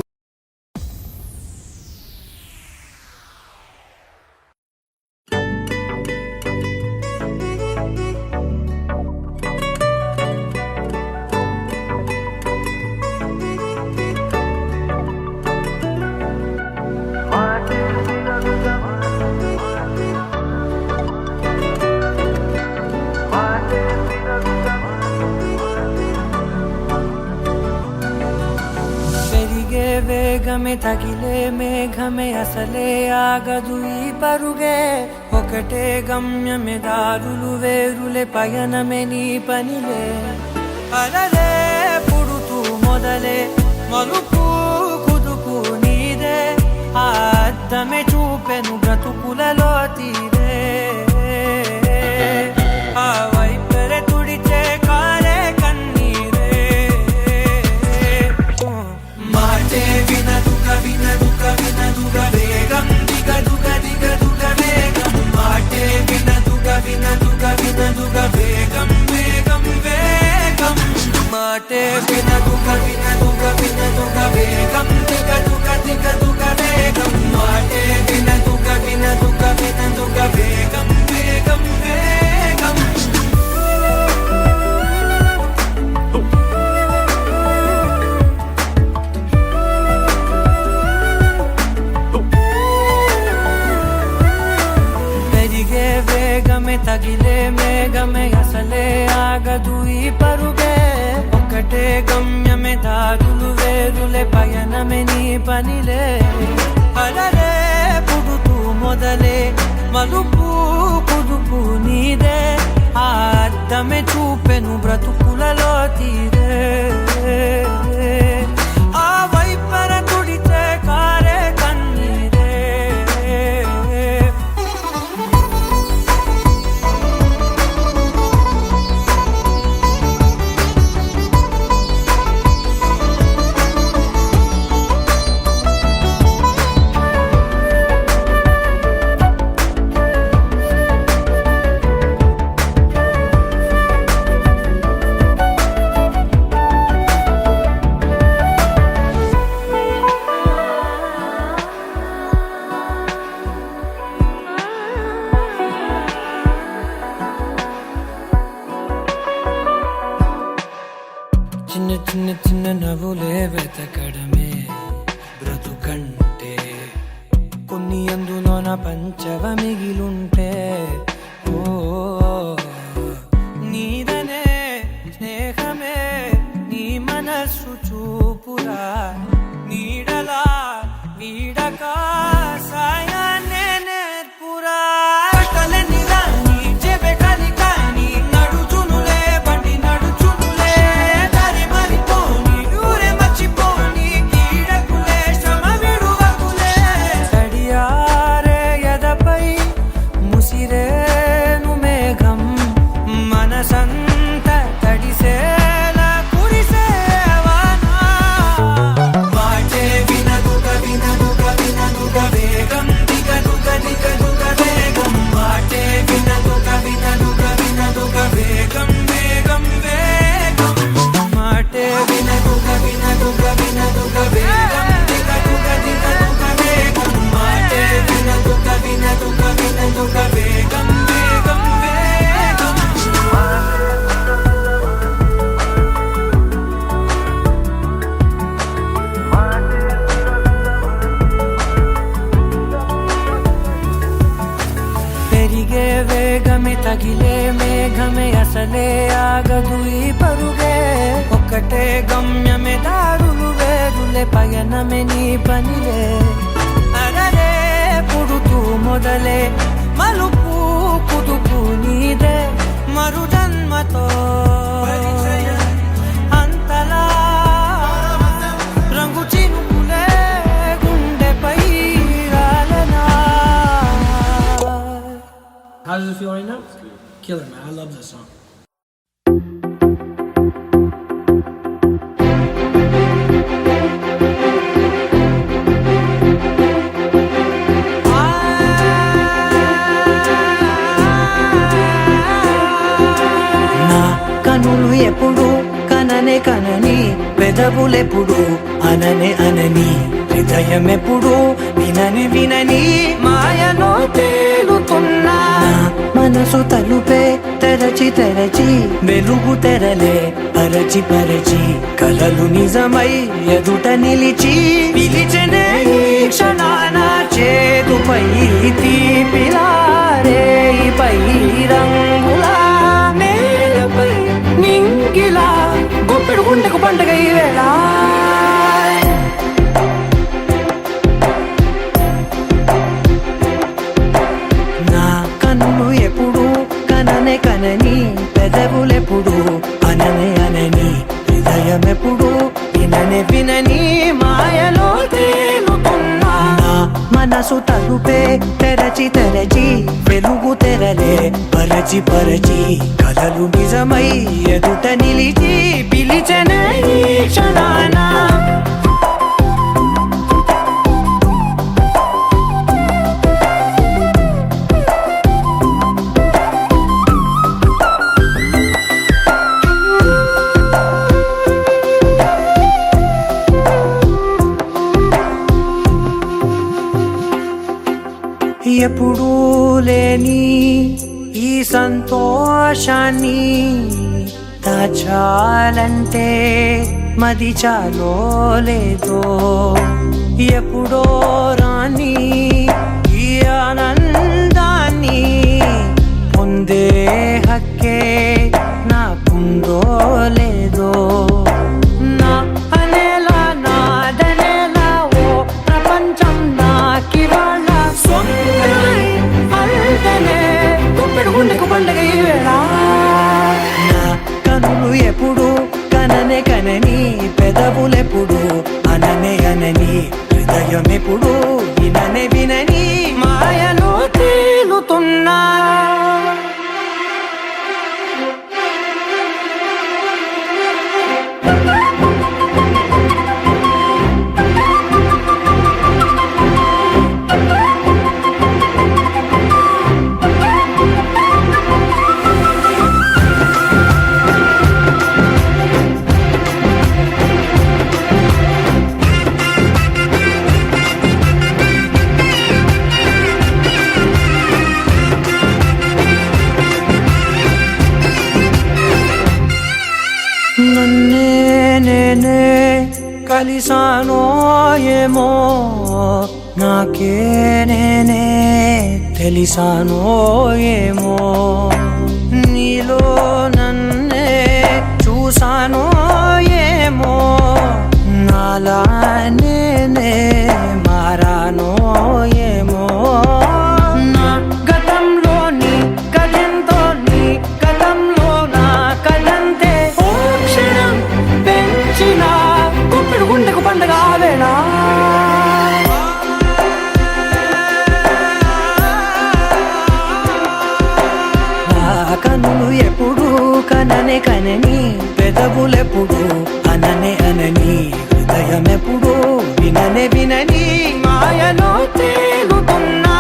వేగమే తగిలే మేఘమే అసలే ఆగదు ఈ పరుగే ఒకటే గమ్యమే దారులు వేరులే పయనమే నీ పనిలే అలలే పుడుతూ మొదలే మలుపు కుదుపు నీదే ఆ అద్దమే చూపెను బ్రతుకులలో తీరే ఆ వైపరే తుడిచే కారే కన్నీరే మాటే వినదుగ వేగం దిగదుగ వేగం మాటే వినదుగ వేగం వేగం మాటే వినదుగ వేగం దిగదుగ వేగం మాటే వినదుగ వేగం వేగం వేగమే తగిలే మేఘమే అసలే ఆగదు ఈ పరుగే ఒకటే గమ్యమే దారులు వేరులే పయనమే నీ పనిలే అలలే పుడుతూ మొదలే మలుపు కుదుపు నీదే ఆ అద్దమే చూపెను బ్రతుకులలో తీరే ఆ వైపర తుడితే కారే కన్నీరే చిన్న నవ్వులే వెతకడమే బ్రతుకంటే కొన్ని అందులోన పంచవ మిగిలుంటే ఓ నీదనే స్నేహమే నీ మనస్సు చూపురా నీడలా వీడక సాయాన్నే నేర్పురా కలని రాని చెబె కలి కాని నడుచునులే బండి నడుచునులే దారి మరిపోని ఊరే మర్చిపోని కీడకులే శ్రమ విడువకులే తడియారే ఎదపై ముసిరేను మేఘం మనసంత తడిసేలా కురిసేవానా మాటే వినదుగ ఆగదు ఈ పరుగే ఒక్కటే గమ్యమే దారులు వేరులే పయనమే నీ పనిలే అరరే పుడుతూ మొదలే మలుపు కుదుపు నీదే మరు జన్మతో అంతలా రంగు చినుకులే గుండెపై రాలనా. How does it feel right now? Killer, man. I love that song. నా కనులు ఎప్పుడు కననే కనని పెదవులెప్పుడు అననే అనని హృదయం ఎప్పుడు వినని వినని మాయలో తేలుతున్నా మనసు తలుపే తెరచి తెరచి వెలుగు తెరలే పరచి పరచి కలలు నిజమై ఎదుట నిలిచి పిలిచెనే ఈ క్షణాన చేతుపై తీపిలారే పై రంగులా నేలపై నింగిలా గుప్పెడు గుండెకు పండగ ఈ వేళ నా కన్ను ఎప్పుడు కననే కనని పెదవులెప్పుడు అననే అనని హృదయం ఎప్పుడు విననే వినని మాయలో తేలుతున్నా నా మనసు తలుపే తెరచి తెరచి వెలుగు తెరలే పరచి పరచి కలలు నిజమై ఎదుట నిలిచి పిలిచెనే ఈ క్షణాన ఎప్పుడూ లేని ఈ సంతోషాన్ని దాచాలంటే మది చాలో లేదో ఎప్పుడో రాని ఈ ఆనందాన్ని పొందే హక్కే నాకుందో లేదో నా అనేలా నాదనేలా ఓ ప్రపంచం నాకివాళ గుండెకు పండగ ఈ వేళ నా కనులు ఎప్పుడు కననే కనని పెదవులెప్పుడు అననే అనని హృదయం ఎప్పుడు విననే వినని మాయలో తేలుతున్నా నన్నే నేనే కలిసానో ఏమో నాకే నేనే తెలిసానో ఏమో నీలో నన్నే చూసానో ఏమో నాలా నేనే మారానో ఏమో నా గతంలోని కథంతో నీ గతంలో నా కథంతే ఓ క్షణం పెంచిన గుప్పెడు గుండెకు పండగ వేళ కన్నులు ఎప్పుడు కననే కనని పెదవులెప్పుడు అననే అనని హృదయం ఎప్పుడు విననే వినని మాయలో తేలుతున్నా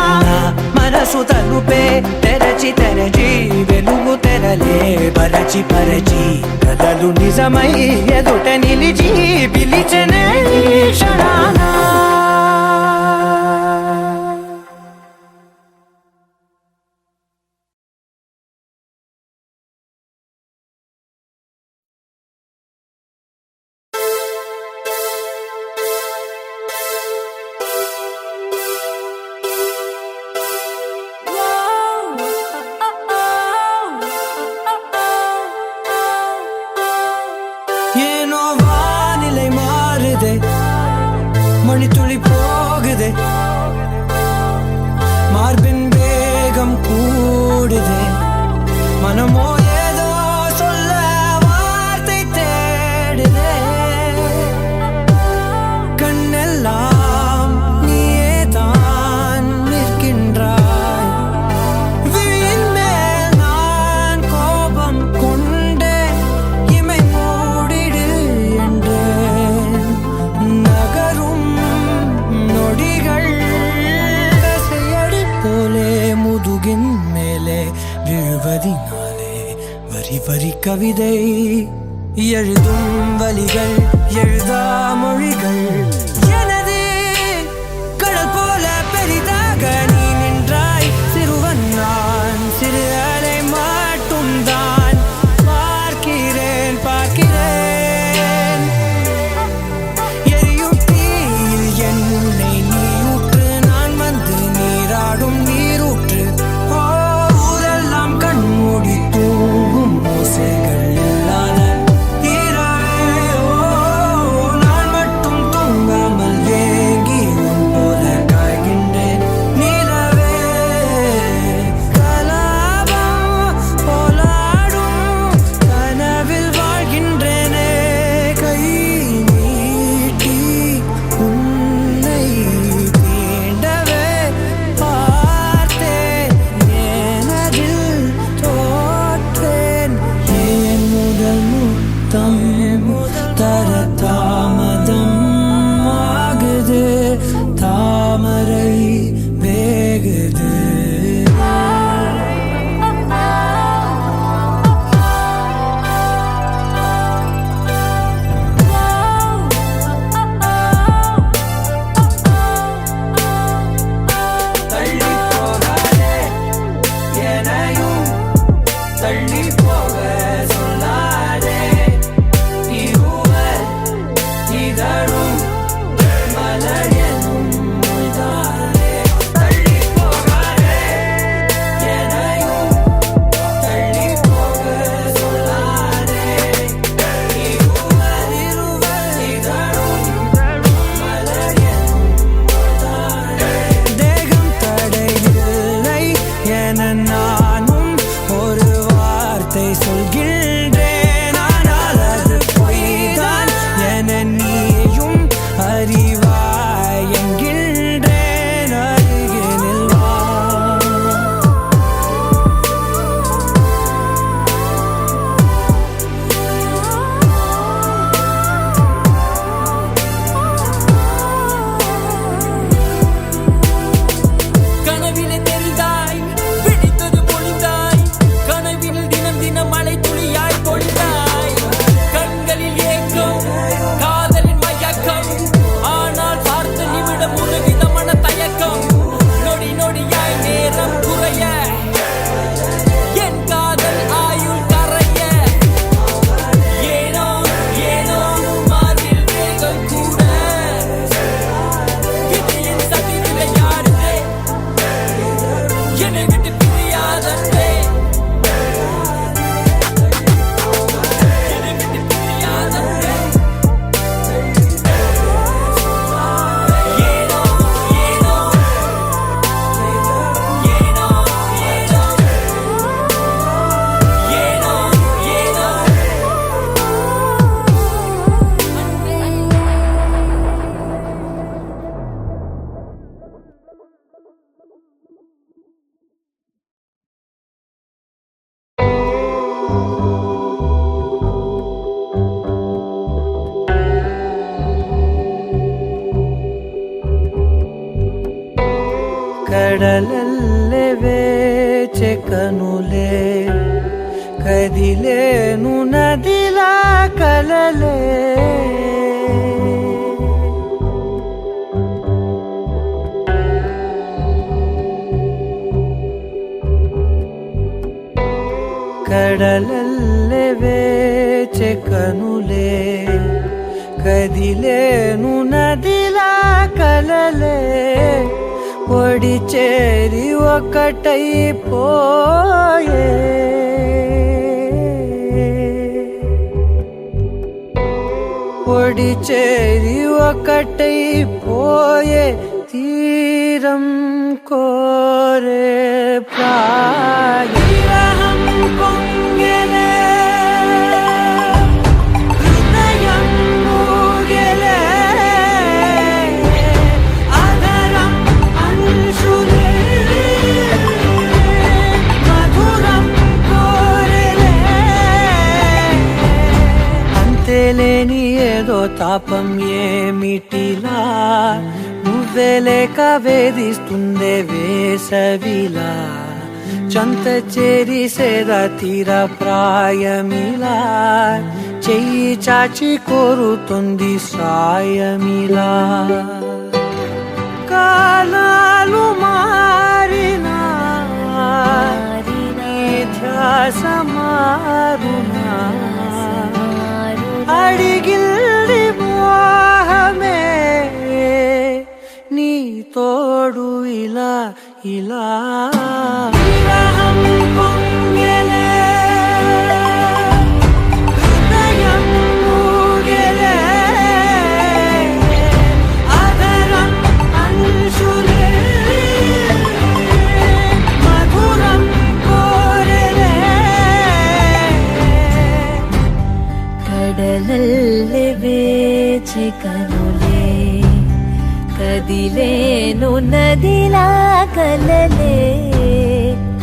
మనసు తలుపే తెరచి తెరచి వెలుగు తెరలే పరచి పరచి కలలు నిజమై ఎదుట నిలిచి పిలిచెనే ఈ క్షణాన மணித்துளி போகுதே மார்பின் வேகம் கூடுதே மனமோ ஏதோ சொல்ல வார்த்தை தேடுதே கண்ணெல்லாம் நீயே தான் நிற்கின்றாய் விழியின் மேல் நான் கோபம் கொண்டே இமை மூடிடு என்றேன் நகரும் நொடிகள் கசையடி போலே முதுகின் மேலே விழுவதினாலே வரி வரி கவிதை எழுதும் வலிகள் எழுதா மொழிகள் எனது கடல் போல பெரிதாக நீ நின்றாய் சிறுவன் நான் சிறு அலை மட்டும் தான் பார்க்கிறேன் பார்க்கிறேன் எரியும் தீயில் என்னை நீ ஊற்று நான் வந்து நீராடும் நீரூற்று ஊரெல்லாம் கண்மூடி தூங்கும் ஓசைகள் இல்லாத இரவே நான் மட்டும் தூங்காமல் ஏங்கி உன் போல காய்கின்றேன் நிலவே கலாபம் போலாடும் கனவில் வாழ்கின்றேனே கை நீட்டி உன்னை தீண்டவே பார்த்தேன் எனதில் தோற்றேன் ஏன் முதல் முத்தம் தர தாமதம் ஆகுது தாமரை வேகுது தள்ளி போகாதே எனையும் தள்ளி போக சொல்லாதே இருவர் இதழும் மலர் எனும் மொய்தானே தள்ளி போகாதே எனையும் தள்ளி போக சொல்லாதே இருவர் இதழும் மலர் எனும் மொய்தானே தேகம் தடையில்லை என நானும் ஒரு வார்த்தை சொல்கின்றேன் ஆனால் அது பொய்தான் என நீயும் அறிவாய் என்கின்றேன் அருகினில் வா கனவிலே தெரிந்தாய் பிடித்தது பொழிந்தாய் கனவில் தினம் தினம் மழை துளியாய் பொழிந்தாய் கண்களில் ஏக்கம் காதலின் மயக்கம் ஆனால் பார்த்த நிமிடம் ஒரு விதமான தயக்கம் நொடி நொடியாய் நேரம் குறைய என் காதல் ஆயுள் கரைய ஏனோ ஏனோ மார்பில் வேகம் கூட விதியின் சதி விளையாடுதே என்னை விட்டு பிரியாதே என்னை விட்டு பிரியாதே ஏனோ ஏனோ ஏனோ ஏனோ ஏனோ ಕಡಲಲ್ಲೇ ವೇಚೆ ಕನುಲೆ ಕದಿಲೇನು ನದಿಲ ಕಲಲೆ ಕಡಲಲ್ಲೇ ವೇಚೆ ಕನುಲೆ కదిలేను నదిలా కలలే పొడి చేరి ఒకటైపోయే ఒడి చేరి ఒకటైపోయే తీరం కోరే ప్రాయం పొంగెలే హృదయం మూగెలే ఆదరం అంశులే మధురం కోరెలే అంతేలేని ఏదో తాపం ఏమిటిలా నువ్వే లేక వేధిస్తుందే వేసవిలా చంత చేరి సేద తీర ప్రాయమిలా చెయ్యి చాచి కోరుతుంది సాయమిలా కాలాలు మారినా నీ ధ్యాస మారునా అడిగిల్లి మోహమే నీ తోడు ఇలా ఇలా విరహం పొంగెలే హృదయం మూగెలే ఆదరం అంశులే మధురం కోరెలే ಕಡಲಲ್ಲಿ ಬೇಚೆ ಕನುಲೆ ಕದಿಲೇನು ನದಿಲ ಕಲಲೆ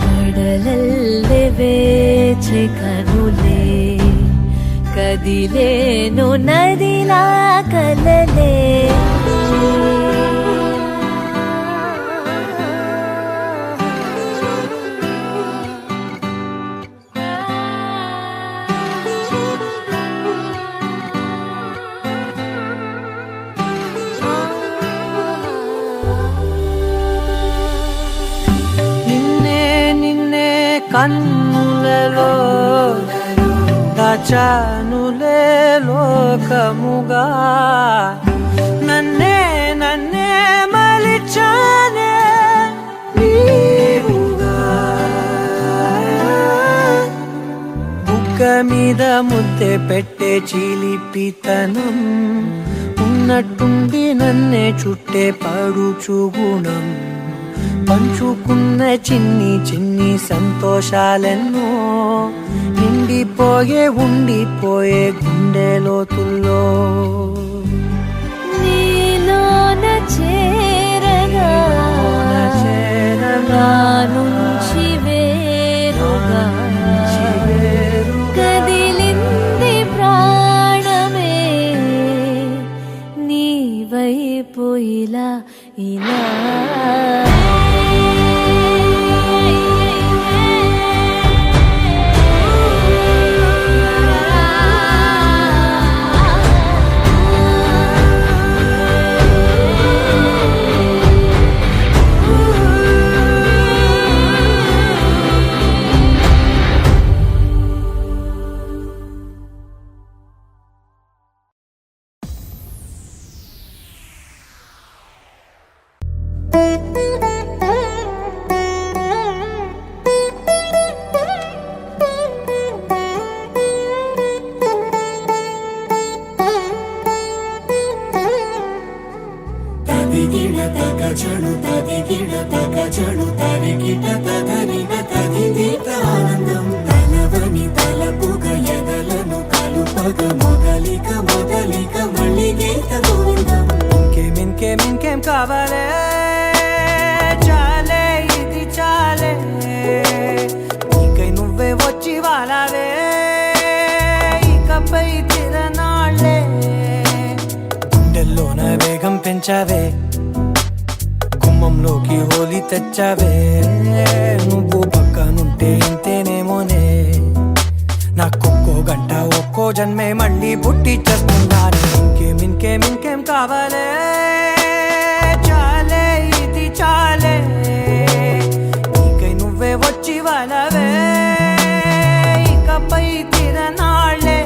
ಕಡಲಲ್ಲಿ ಬೇಚೆ ಕನುಲೆ ಕದಿಲೇನು ನದಿಲ ಕಲಲೆ కన్నులలో దాచానులే లోకముగా నన్నే నన్నే మలిచానే నీవుగా బుగ్గ మీద ముద్దె పెట్టే చిలిపితనం ఉన్నట్టుండి నన్నే చుట్టే పడుచు గుణం పంచుకున్న చిన్ని చిన్ని సంతోషాలెన్నో నిండిపోయే ఉండిపోయే గుండె లోతుల్లో నీలోన చేరగా నా నుంచి వేరుగా కదిలింది ప్రాణమే నీ వైపు ఇలా ఇలా ఇంకేం కావాలే చాలే ఇది చాలే నీకై నువ్వే వచ్చి వాలావే ఇకపై తిరనాళ్ళే గుండెల్లోన వేగం పెంచావే గుమ్మంలోకి హోలీ తెచ్చావే నువ్వు పక్కనుంటే ఇంతేనేమోనే నాకొక్కో గంట ఒక్కో జన్మే మళ్ళీ పుట్టి చేస్తున్నాను ఇంకేం కావాలే చాలే ఇది చాలే నీకై నువ్వే వచ్చి వాలవే ఇకపై తిరనాళ్ళే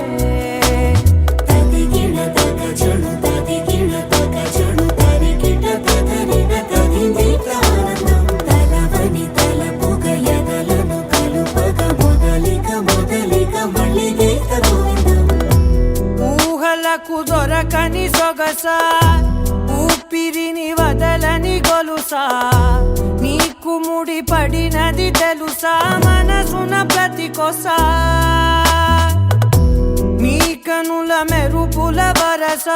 ఊహలకు దొరకని సొగస ఊపిరిని వదలని గొలుసా నీకు ముడి పడినది తెలుసా మనసున ప్రతి కొసా నీ కనుల మెరుపుల వరస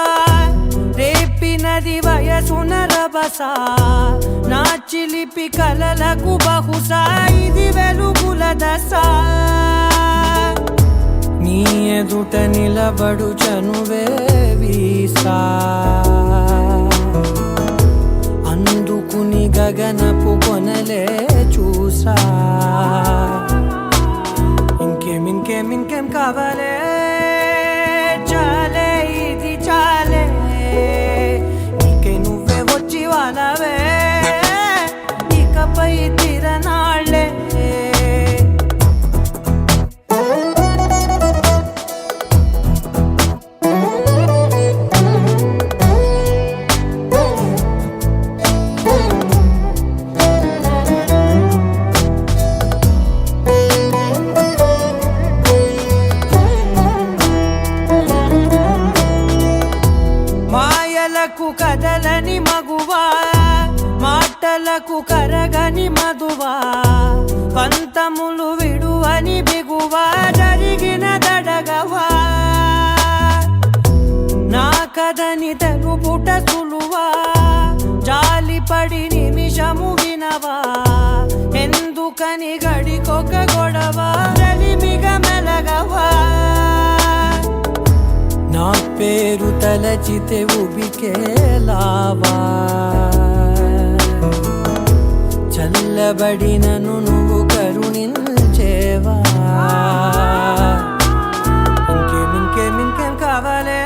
రేపినది వయసున రభస నా చిలిపి కలలకు బహుశా ఇది వెలుగుల దశ నీ ఎదుట నిలబడు చనువే వీసా అందుకుని గగనపు కొనలే చూసా ఇంకేం కావాలే చాలే ఇది చాలే నీకే నువ్వే వచ్చి వాళ్ళవే ఇకపై తిరనాళ్ళే కదలని మగువా మాటలకు కరగని మధువా పంతములు విడువని బిగువా జరిగిన దడగవా నా కదని తెలుపుట సులువా జాలిపడి నిమిషము వినవా ఎందుకని గడికొక గొడవ రలిమిగ మెలగవా నా పేరు తలచితే ఉబికేలావా చల్లబడినను నువ్వు కరుణించేవా ఇంకేం కావాలే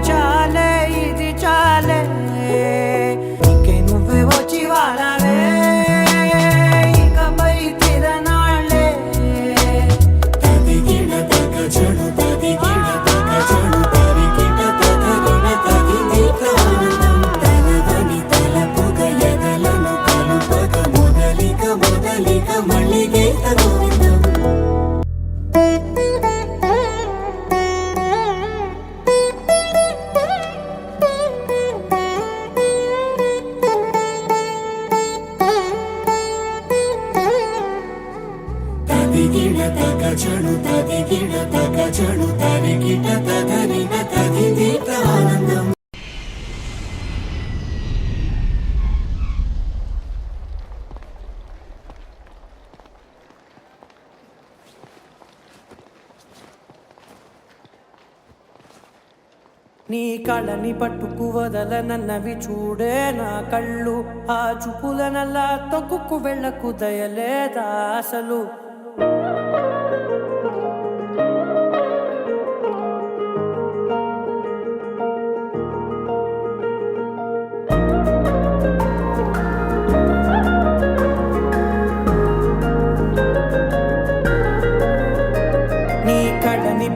చాలే ఇది చాలే ఇంకే నువ్వే వచ్చి వాళ్ళవే ఇకపై తిరనాళ్ళే తదిగిన తగ చెడు తదిగిన నీ కళ్ళని పట్టుకు వదలనన్నవి చూడే నా కళ్ళు ఆ చూపులనల్లా తొక్కుకు వెళ్ళకు దయలేదా అసలు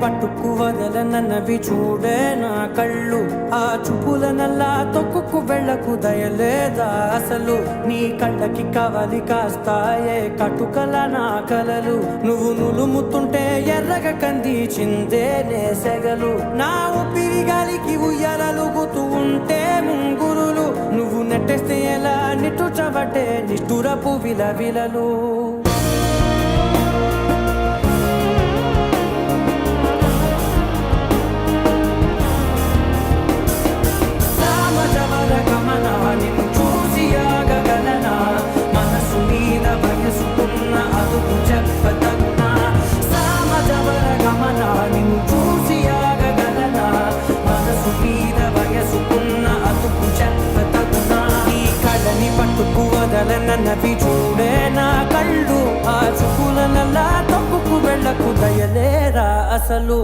పట్టుకు వదలనన్నవి చూడే నా కళ్ళు ఆ చూపులనల్లా తొక్కుకు వెళ్ళకు దయలేదా అసలు నీ కళ్ళకి కవలి కాస్తాయే కటుకల నా కలలు నువ్వు నులుముతుంటే ఎర్రగ కంది చిందే నేసెగలు నా ఊపిరి గాలికి ఉయ్యాలలుగుతూ ఉంటే ముంగురులు నువ్వు నెట్టేస్తే ఎలా నిట్టుచబట్టే నిష్ఠురపు విలవిలలు నన్నవి చూడే నా కళ్ళు ఆ చూపులనల్లా తప్పుకు వెళ్ళకు దయలేరా అసలు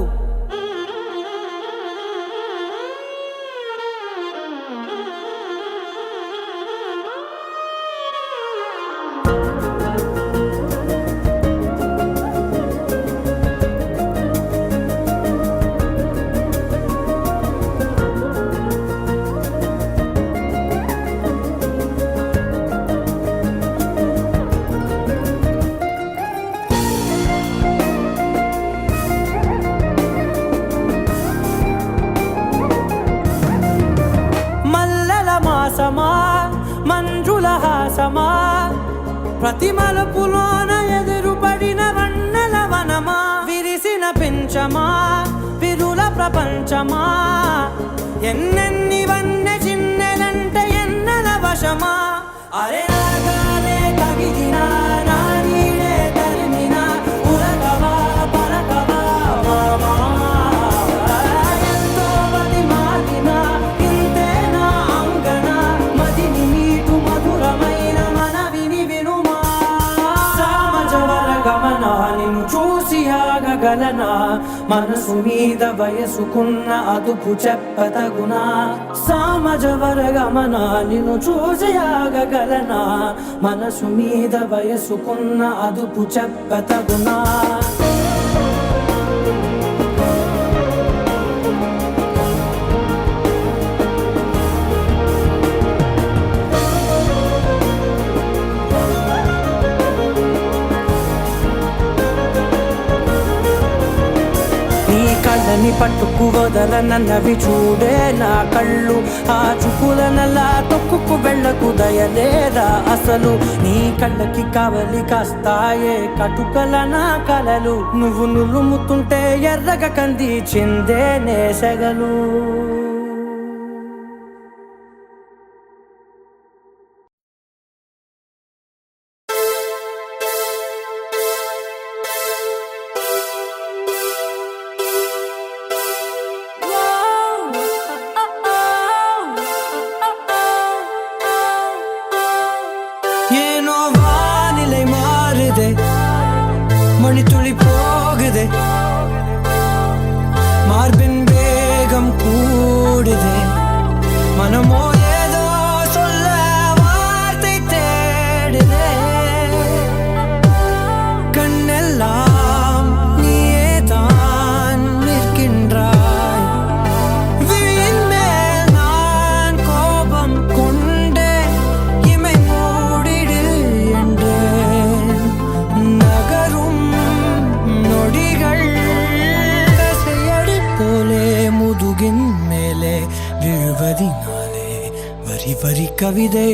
ప్రతి మలుపులోన ఎదురుపడిన వన్నెల వనమా విరిసిన పెంచమా విరుల ప్రపంచమా ఎన్నెన్ని వన్నె చిన్నెలంటే ఎన్నెల వశమా అరే నాగాలే తగిలినా నా నీడే తరిమినా ఉరకవా పరకవా మామా ఎంతో మది మారినా ఇంతేనా అంగన మదిని నీటు మధురమైన మనవిని వినుమా సామజవర గమనా నిన్ను చూసి ఆగగలనా మనసు మీద వయసుకున్న అదుపు చెప్పతగునా సామజవర గమనా నిన్ను చూసి ఆగగలనా మనసు మీద వయసుకున్న అదుపు చెప్పతగునా కళ్ళని పట్టుకు వదలనన్నవి చూడే నా కళ్ళు ఆ చూపులనలా తొక్కుకు వెళ్ళకు దయలేరా అసలు నీ కళ్ళకి కావలి కాస్తాయే కటుకల నా కలలు నువ్వు నులుముతుంటే ఎర్రగ కంది చిందే నేసగలు ஏனோ வானிலை மாறுதே மணி துளி போகுதே மார்பின் வேகம் கூடுதே மனமோ ஏதோ சொல்ல வார்த்தை தேடுதே கண்ணெல்லாம் நீயே தான் நிற்கின்றாய் விழியின் மேல் நான் கோபம் கொண்டே இமை மூடிடு என்றேன் நகரும் நொடிகள் செய்யடி போலே முதுகின் மேலே விழுவதினாலே வரி வரி கவிதை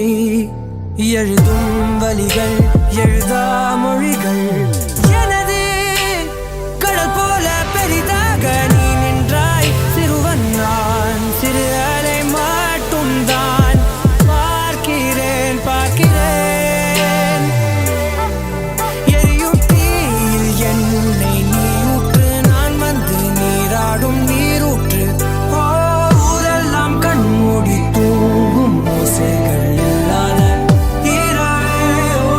எழுதும் வலிகள் எழுதா மொழிகள் எனது கடல் போல பெரிதாக நீ நின்றாய் சிறுவன் நான் சிறு அலை மட்டும் தான் பார்க்கிறேன் பார்க்கிறேன் எரியும் தீயில் என்னை நீ ஊற்று நான் வந்து நீராடும் நீரூற்று ஓ ஊரெல்லாம் கண்மூடி தூங்கும் ஓசைகள் இல்லாத இரவே ஓ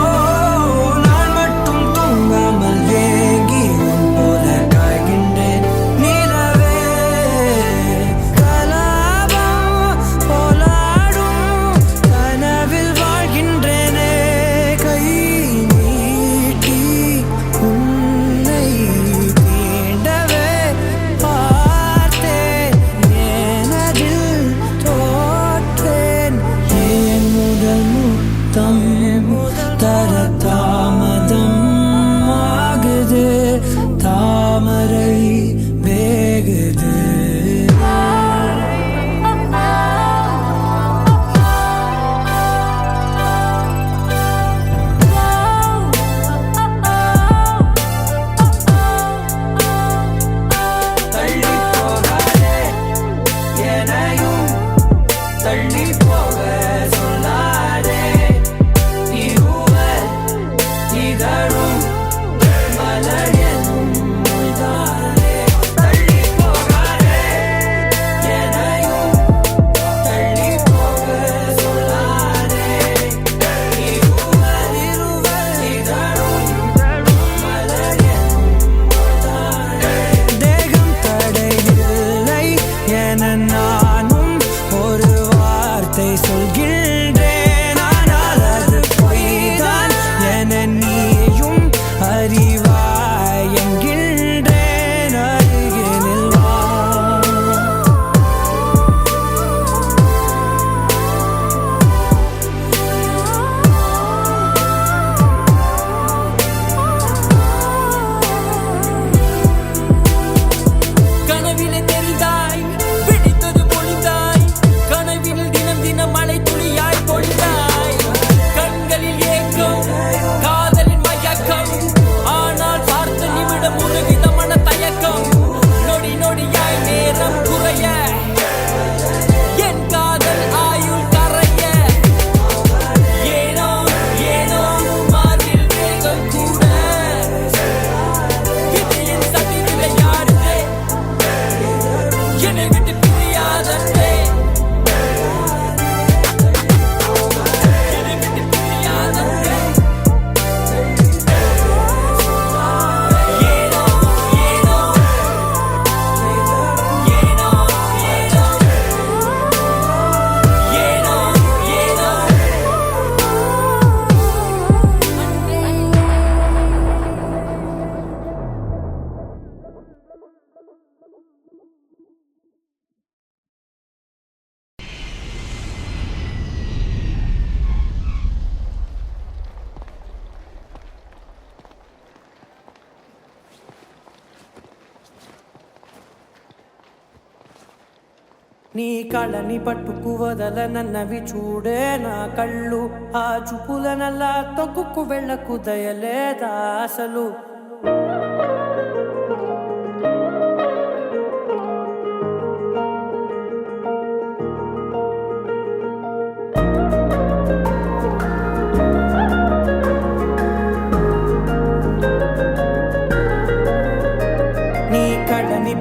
நான் மட்டும் தூங்காமல் ஏங்கி உன் போல காய்கின்றேன் నీ కళ్ళని పట్టుకు వదలనన్నవి చూడే నా కళ్ళు ఆ చూపులనల్లా తొక్కుకు వెళ్ళకు దయలేదా అసలు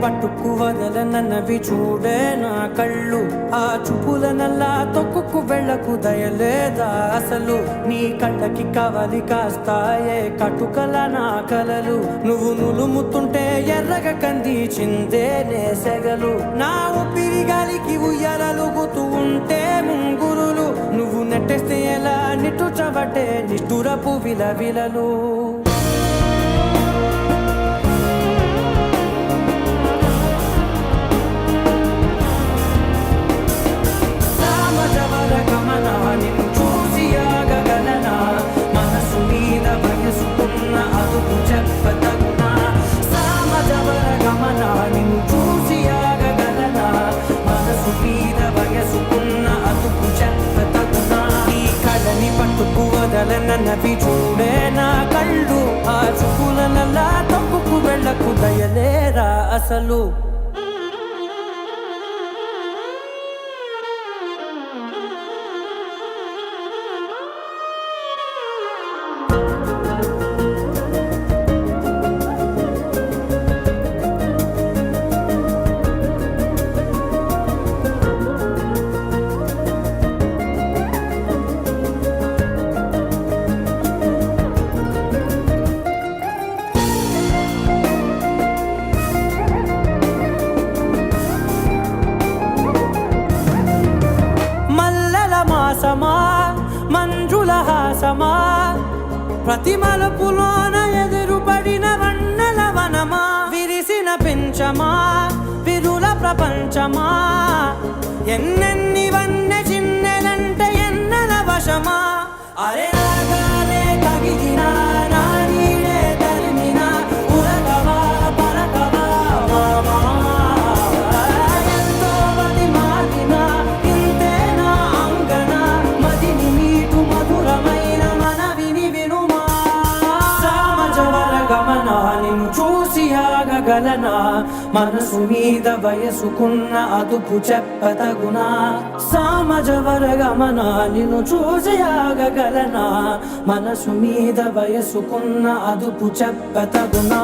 పట్టుకు వదలనన్నవి చూడే నా కళ్ళు ఆ చూపులనల్లా తొక్కుకు వెళ్ళకు దయలేదా అసలు నీ కళ్ళకి కవలి కాస్తాయే కటుకల నా కలలు నువ్వు నులుముతుంటే ఎర్రగ కంది చిందే నేసెగలు నా ఊపిరి గాలికి ఉయ్యాలలుగుతూ ఉంటే ముంగురులు నువ్వు నెట్టేస్తే ఎలా నిట్టుచబట్టే నిష్ఠురపు విలవిలలు నన్నవి చూడే నా కళ్ళు ఆ చూపులనల్లా తప్పుకు వెళ్ళకు దయలేరా అసలు మంజుల హాసమా ప్రతి మలుపులోన ఎదురుపడిన వన్నెల వనమా విరిసిన పెంచమా విరుల ప్రపంచమా ఎన్నెన్ని వన్నె చిన్నెలంటే ఎన్నెల వశమా అరే రాగాలే తగిలినా నా నీడే తరిమినా ఉరకవా పరకవా మామా ఎంతో మది మారినా ఇంతేనా అంగన మదిని నీటు మధురమైన మనవిని వినుమా సామజవర గమనా నిన్ను చూసి ఆగగలనా మనసు మీద వయసుకున్న అదుపు చెప్పతగునా సామజవర గమనా నిన్ను చూసి ఆగగలనా మనసు మీద వయసుకున్న అదుపు చెప్పతగునా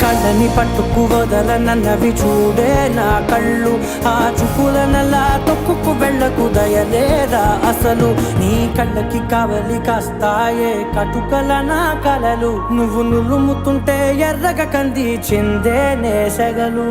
కళ్ళని పట్టుకు వదలనన్నవి చూడే నా కళ్ళు ఆ చూపులనల్లా తొక్కుకు వెళ్ళకు దయలేదా అసలు నీ కళ్ళకి కవలి కాస్తాయే కటుకల నా కలలు నువ్వు నులుముతుంటే ఎర్రగ కంది చిందే నేసెగలు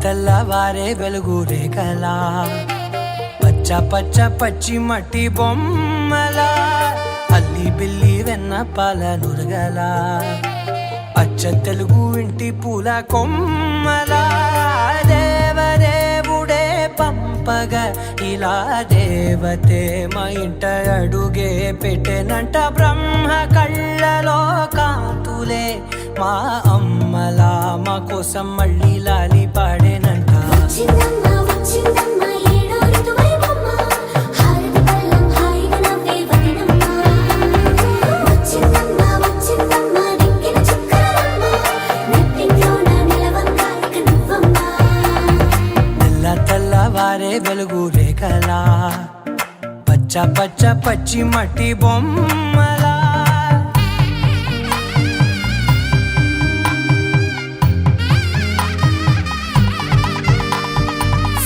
తెల్లవారే వెలుగు రేఖలా పచ్చ పచ్చ పచ్చి మట్టి బొమ్మలా అల్లి బిల్లి వెన్న పాల నురగలా అచ్చ తెలుగు ఇంటి పూల కొమ్మలా దేవదేవుడే పంపగా ఇలా దేవతే మా ఇంట అడుగే పెట్టెనంట బ్రహ్మ కళ్ళలో కాంతులే మా అమ్మలా మా కోసం మళ్ళీ లాలి పాడేనంట వచ్చిందమ్మ వచ్చిందమ్మ ఏడో ఋతువైవమ్మ హారతి పళ్ళం హాయిగా నవ్వే వదినమ్మ వచ్చిందమ్మ వచ్చిందమ్మ దిక్కిన చుక్కలమ్మ నెట్టింట్లోన నిలవంగా ఇక నువ్వమ్మ తెల్లవారే వెలుగు రేఖలా పచ్చ పచ్చ పచ్చి మట్టి బొమ్మలా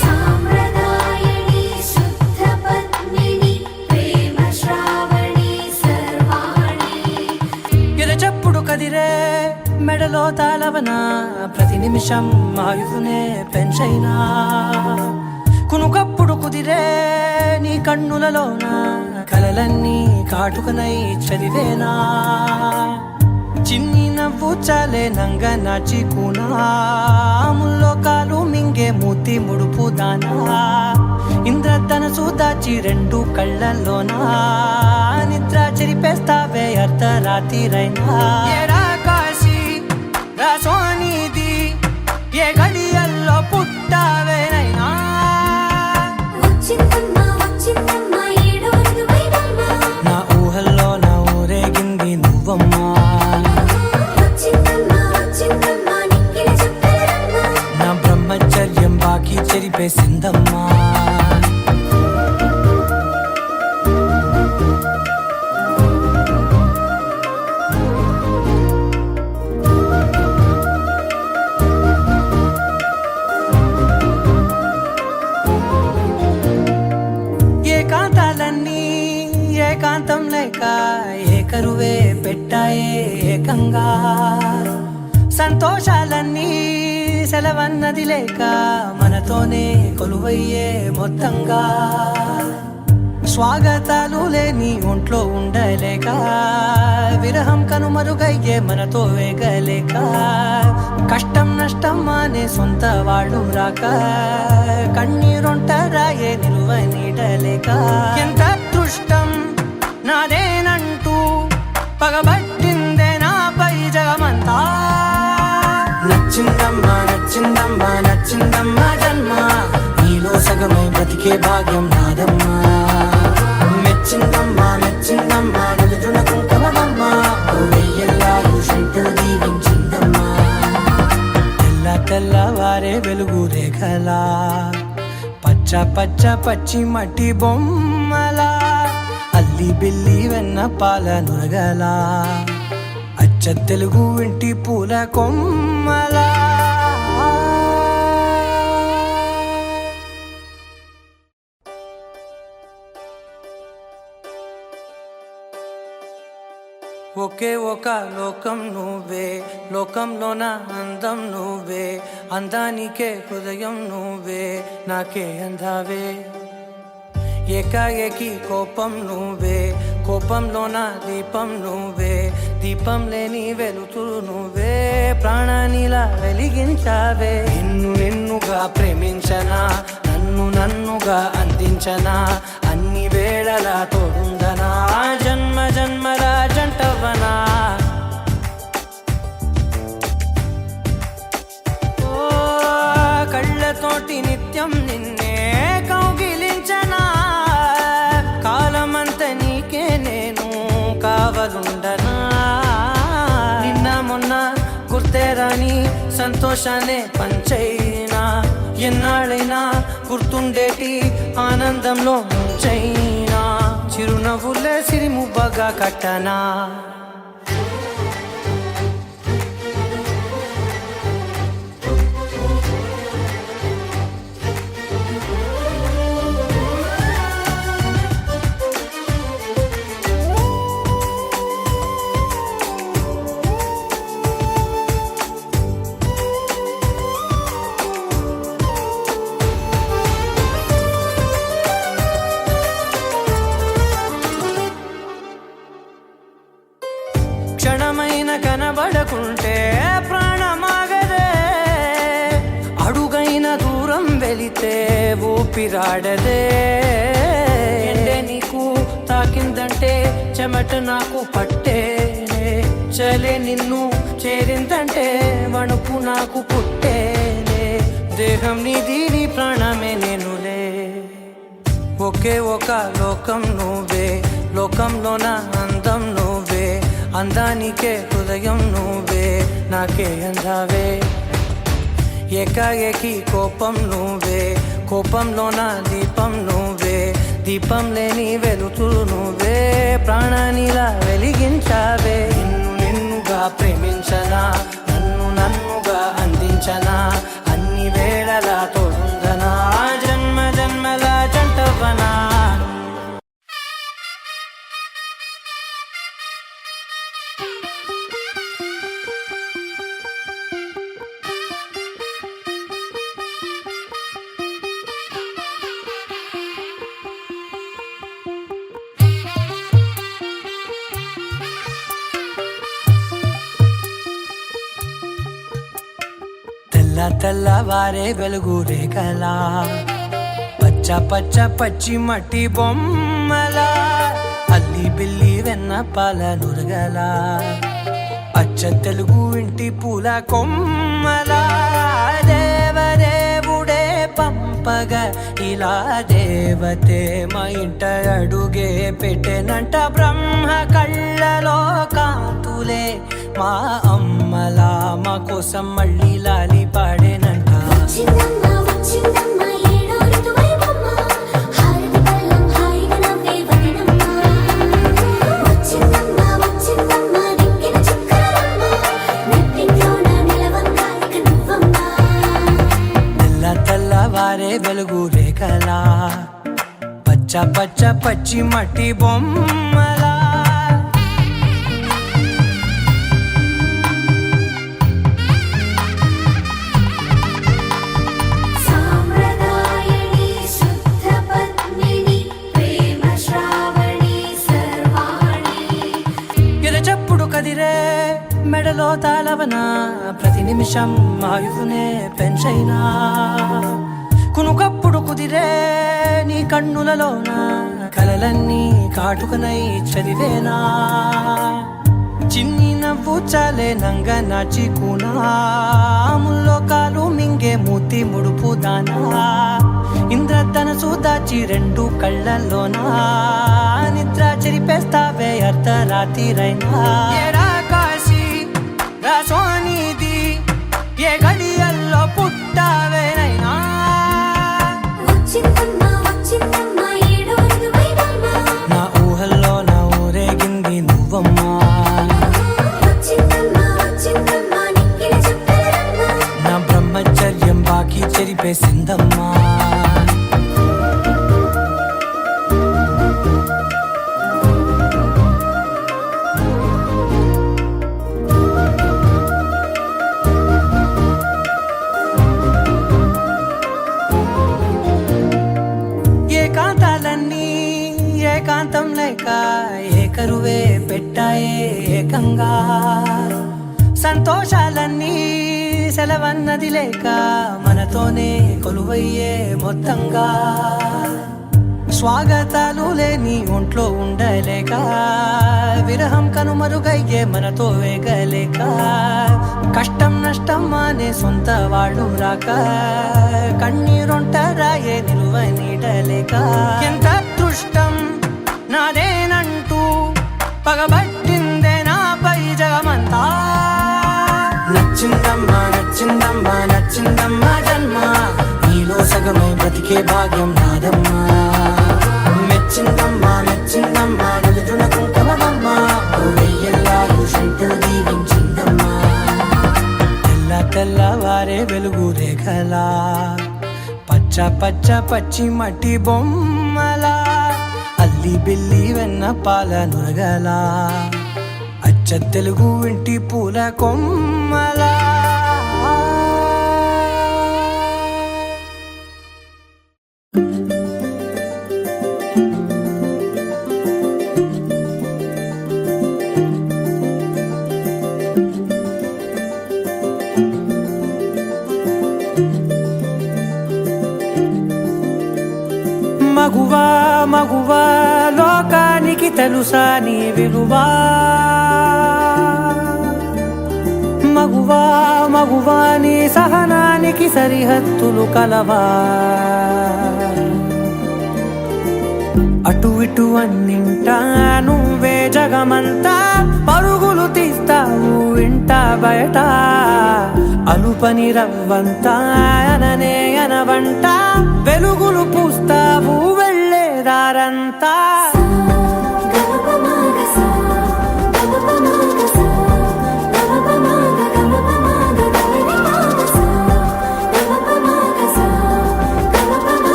సా మెడలో తాళవన ప్రతి నిమిషం ఆయుధునే పెంచైనా కునుకప్పుడు కుదిరే నీ కన్నులలోన కలలన్నీ కాటుకనై చదివేనా చిన్ని నవ్వు చాలే నంగ నాచి కూనాముల్లో కాలు మింగే మూతి ముడుపు దానా ఇంద్రధనసు దాచి రెండు కళ్ళల్లోనా నిద్ర చెరిపేస్తావే అర్ధరాత్రిరైనా ఏరా కాశీ రా సోనిది ఏ గడియల్లో పుట్టావేనైనా వచ్చిందమ్మా వచ్చిందమ్మా ఏడో ఋతువైవమ్మా నా ఊహల్లో నా ఊరేగింది నువ్వమ్మా వచ్చిందమ్మా వచ్చిందమ్మా నిక్కిన చుక్కలమ్మా నా బ్రహ్మచర్యం బాకీ చెరిపేసిందమ్మా ఏకాంతాలన్నీ ఏకాంతం లేక ఏకరువే పెట్టాయే ఏకంగా సంతోషాలన్నీ సెలవన్నది లేక మనతోనే కొలువయ్యే మొత్తంగా స్వాగతాలు లేని ఒంట్లో ఉండలేక విరహం కనుమరుగయ్యే మనతో వేగలేక కష్టం నష్టం అనే సొంత వాళ్ళు రాక కన్నీరొంటరాయే నిలువ నీడలేక ఎంత అదృష్టం నాదేనంటూ పగబట్టిందే నాపై జగమంతా నచ్చిందమ్మా నచ్చిందమ్మా నచ్చిందమ్మా జన్మ నీలో సగమై బ్రతికే భాగ్యం నాదమ్మా మెచ్చిందమ్మా మెచ్చిందమ్మా నిలుచున కుంకుమమ్మా వెయ్యల్లాలు శంకరు దీవించిందమ్మా తెల్ల తెల్లవారే వెలుగు రేఖలా పచ్చ పచ్చ పచ్చి మట్టి బొమ్మలా అల్లి బిల్లి వెన్న పాల నురగలా అచ్చ తెలుగు ఇంటి పూల కొమ్మలా ఒకే ఒక లోకం నువ్వే లోకంలోన అందం నువ్వే అందానికే హృదయం నువ్వే నాకే అందావే ఏకాఏకి కోపం నువ్వే కోపంలోన దీపం నువ్వే దీపం లేని వెలుతురు నువ్వే ప్రాణానిలా వెలిగించావే నిన్ను నిన్నుగా ప్రేమించనా నన్ను నన్నుగా అందించనా అన్ని వేళలా తోడుందనా జన్మ జన్మల జంటవనా ఓ కళ్ళతోటి నిత్యం నిన్నే కౌగిలించనా కాలమంత నీకే నేను కావలుండనా నిన్న మొన్న గుర్తేరాని సంతోషాన్ని పంచైనా ఎన్నాళ్ళైనా గుర్తుండేటి ఆనందంలో ముంచైనా చిరునవ్వులే సిరిముబ్బగా కట్టనా క్షణమైన కనబడకుంటే ప్రాణమాగదే అడుగైన దూరం వెళితే ఊపిరాడదే ఎండే నీకు తాకిందంటే చెమట నాకు పట్టేనే చలే నిన్ను చేరిందంటే వణుకు నాకు పుట్టేనే దేహం నీది నీ ప్రాణమే నేనులే ఒకే ఒక లోకం నువ్వే లోకంలోన అందం నువ్వే అందానికే హృదయం నువ్వే నాకే అందావే ఏకాఏకి కోపం నువ్వే కోపంలోన దీపం నువ్వే దీపం లేని వెలుతురు నువ్వే ప్రాణానిలా వెలిగించావే నిన్ను నిన్నుగా ప్రేమించనా నన్ను నన్నుగా అందించనా అన్ని వేళలా తోడుందనా జన్మ జన్మల జంటవనా తెల్లవారే వెలుగు రేఖలా పచ్చ పచ్చ పచ్చి మట్టి బొమ్మలా అల్లి బిల్లి వెన్న పాల నురగలా అచ్చ తెలుగు ఇంటి పూల కొమ్మలా దేవదేవుడే పంపగా ఇలా దేవతే మా ఇంట అడుగే పెట్టెనంట బ్రహ్మ కళ్ళలో కాంతులే మా అమ్మలా మా కోసం మళ్ళీ లాలి పాడేనంట వచ్చిందమ్మ వచ్చిందమ్మ ఏడో ఋతువైవమ్మ హారతి పళ్ళం హాయిగా నవ్వే వదినమ్మ వచ్చిందమ్మ వచ్చిందమ్మ దిక్కిన చుక్కలమ్మ నెట్టింట్లోన నిలవంగా ఇక నువ్వమ్మ తెల్లవారే వెలుగు రేఖలా పచ్చ పచ్చ పచ్చి మట్టి బొమ్మలా సామ్రదాయని శుద్ధ పద్మిని ప్రేమ శ్రావణి సర్వాణి ఎరచప్పుడు కదిరే మెడలో తాళవన ప్రతి నిమిషం ఆయువునే పెంచైనా కునుకప్పుడు కుదిరే నీ కన్నులలోన కలలన్నీ కాటుకనై చదివేనా చిన్ని నవ్వు చాలే నంగ నాచి కూనాముల్లో కాలు మింగే మూతి ముడుపు దానా ఇంద్రధనసు దాచి రెండు కళ్ళల్లోనా నిద్ర చెరిపేస్తావే అర్ధరాత్రిరైనా ఏడా కాశీ రాసోనిది ఏ గడియల్లో పుట్టావేనైనా వచ్చిందమ్మ వచ్చిందమ్మ ఏడో ఋతువైవమ్మ నా ఊహల్లో నా ఊరేగింది నువ్వమ్మా వచ్చిందమ్మ వచ్చిందమ్మ నిక్కిన చుక్కలమ్మ నా బ్రహ్మచర్యం బాకీ చెరిపేసిందమ్మా ఏకాంతాలన్నీ ఏకాంతం లేక ఏకరువే పెట్టాయే ఏకంగా సంతోషాలన్నీ సెలవన్నది లేక మనతోనే కొలువయ్యే మొత్తంగా స్వాగతాలు లేని ఒంట్లో ఉండలేక విరహం కనుమరుగయ్యే మనతో వేగలేక కష్టం నష్టం అనే సొంత వాళ్ళు రాక కన్నీరొంటరాయే నిలువ నీడలేక ఎంత అదృష్టం నాదేనంటూ పగబట్టిందే నాపై జగమంతా నచ్చిందమ్మా నచ్చిందమ్మా నచ్చిందమ్మా జన్మ నీలో సగమై బ్రతికే భాగ్యం నాదమ్మా మెచ్చిందమ్మా మెచ్చిందమ్మా నుదుటిన కుంకుమమ్మా వెయ్యల్లాలు శంకరు దీవించిందమ్మా తెల్లవారే వెలుగు రేఖలా పచ్చ పచ్చ పచ్చి మట్టి బొమ్మలా అల్లి బిల్లి వెన్న పాల నురగలా అచ్చ తెలుగు ఇంటి పూల కొమ్మలా మగువా మగువా లోకానికి తెలుసా నీ విలువా మగువా మగువా నీ సహనానికి సరిహద్దులు కలవా అటు ఇటు అన్నింటా నువ్వే జగమంతా పరుగులు తీస్తావు ఇంట బయట అలుపని రవ్వంతా అననే అనవంట వెలుగులు పూస్తావు వెళ్ళేదారంతా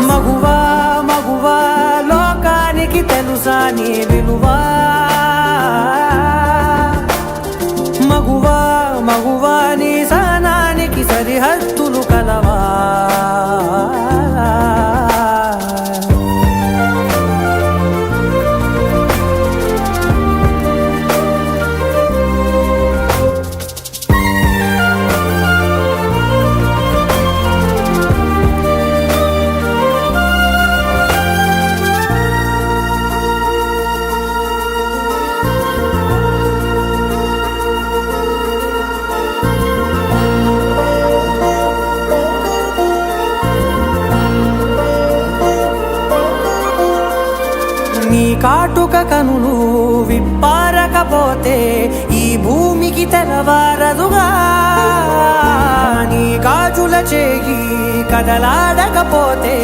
మగువా మగువా లోకానికి తెలుసా నీ విలువా మగువా మగువా నీ సహనానికి సరిహద్దులు కలవా కాటుక కనులు విప్పారకపోతే ఈ భూమికి తెలవారదుగా, నీ గాజుల చేయి కదలాడకపోతే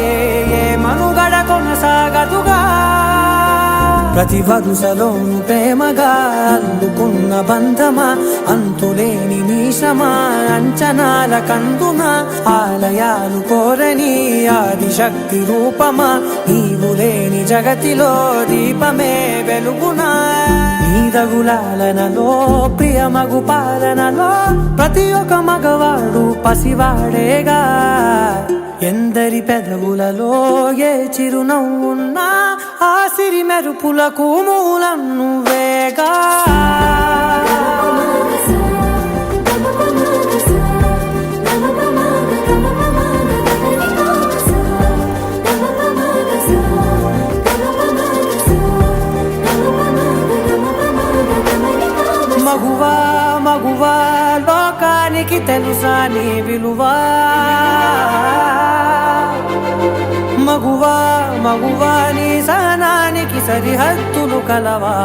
ఏ మనుగడ కొనసాగదుగా. ప్రతి వరుసలోను ప్రేమగా అల్లుకున్న బంధమా, అంతులేని నీశమా, అంచనాల కందున ఆలయాలు కోరని ఆదిశక్తి రూపమా, నీవు లేని జగతిలో దీపమే వెలుగునా. నీదగులాలనలో ప్రియమగు పాలనలో ప్రతి ఒక్క మగవాడు పసివాడేగా. ఎందరి పెదవులలో ఏ చిరునవ్వున్నా ఆ సిరి మెరుపులకు మూలం నువ్వేగా. మగువా మగువా లోకానికి తెలుసా నీ విలువా, మగువా మగువా నీ సహనానికి సరిహద్దులు కలవా.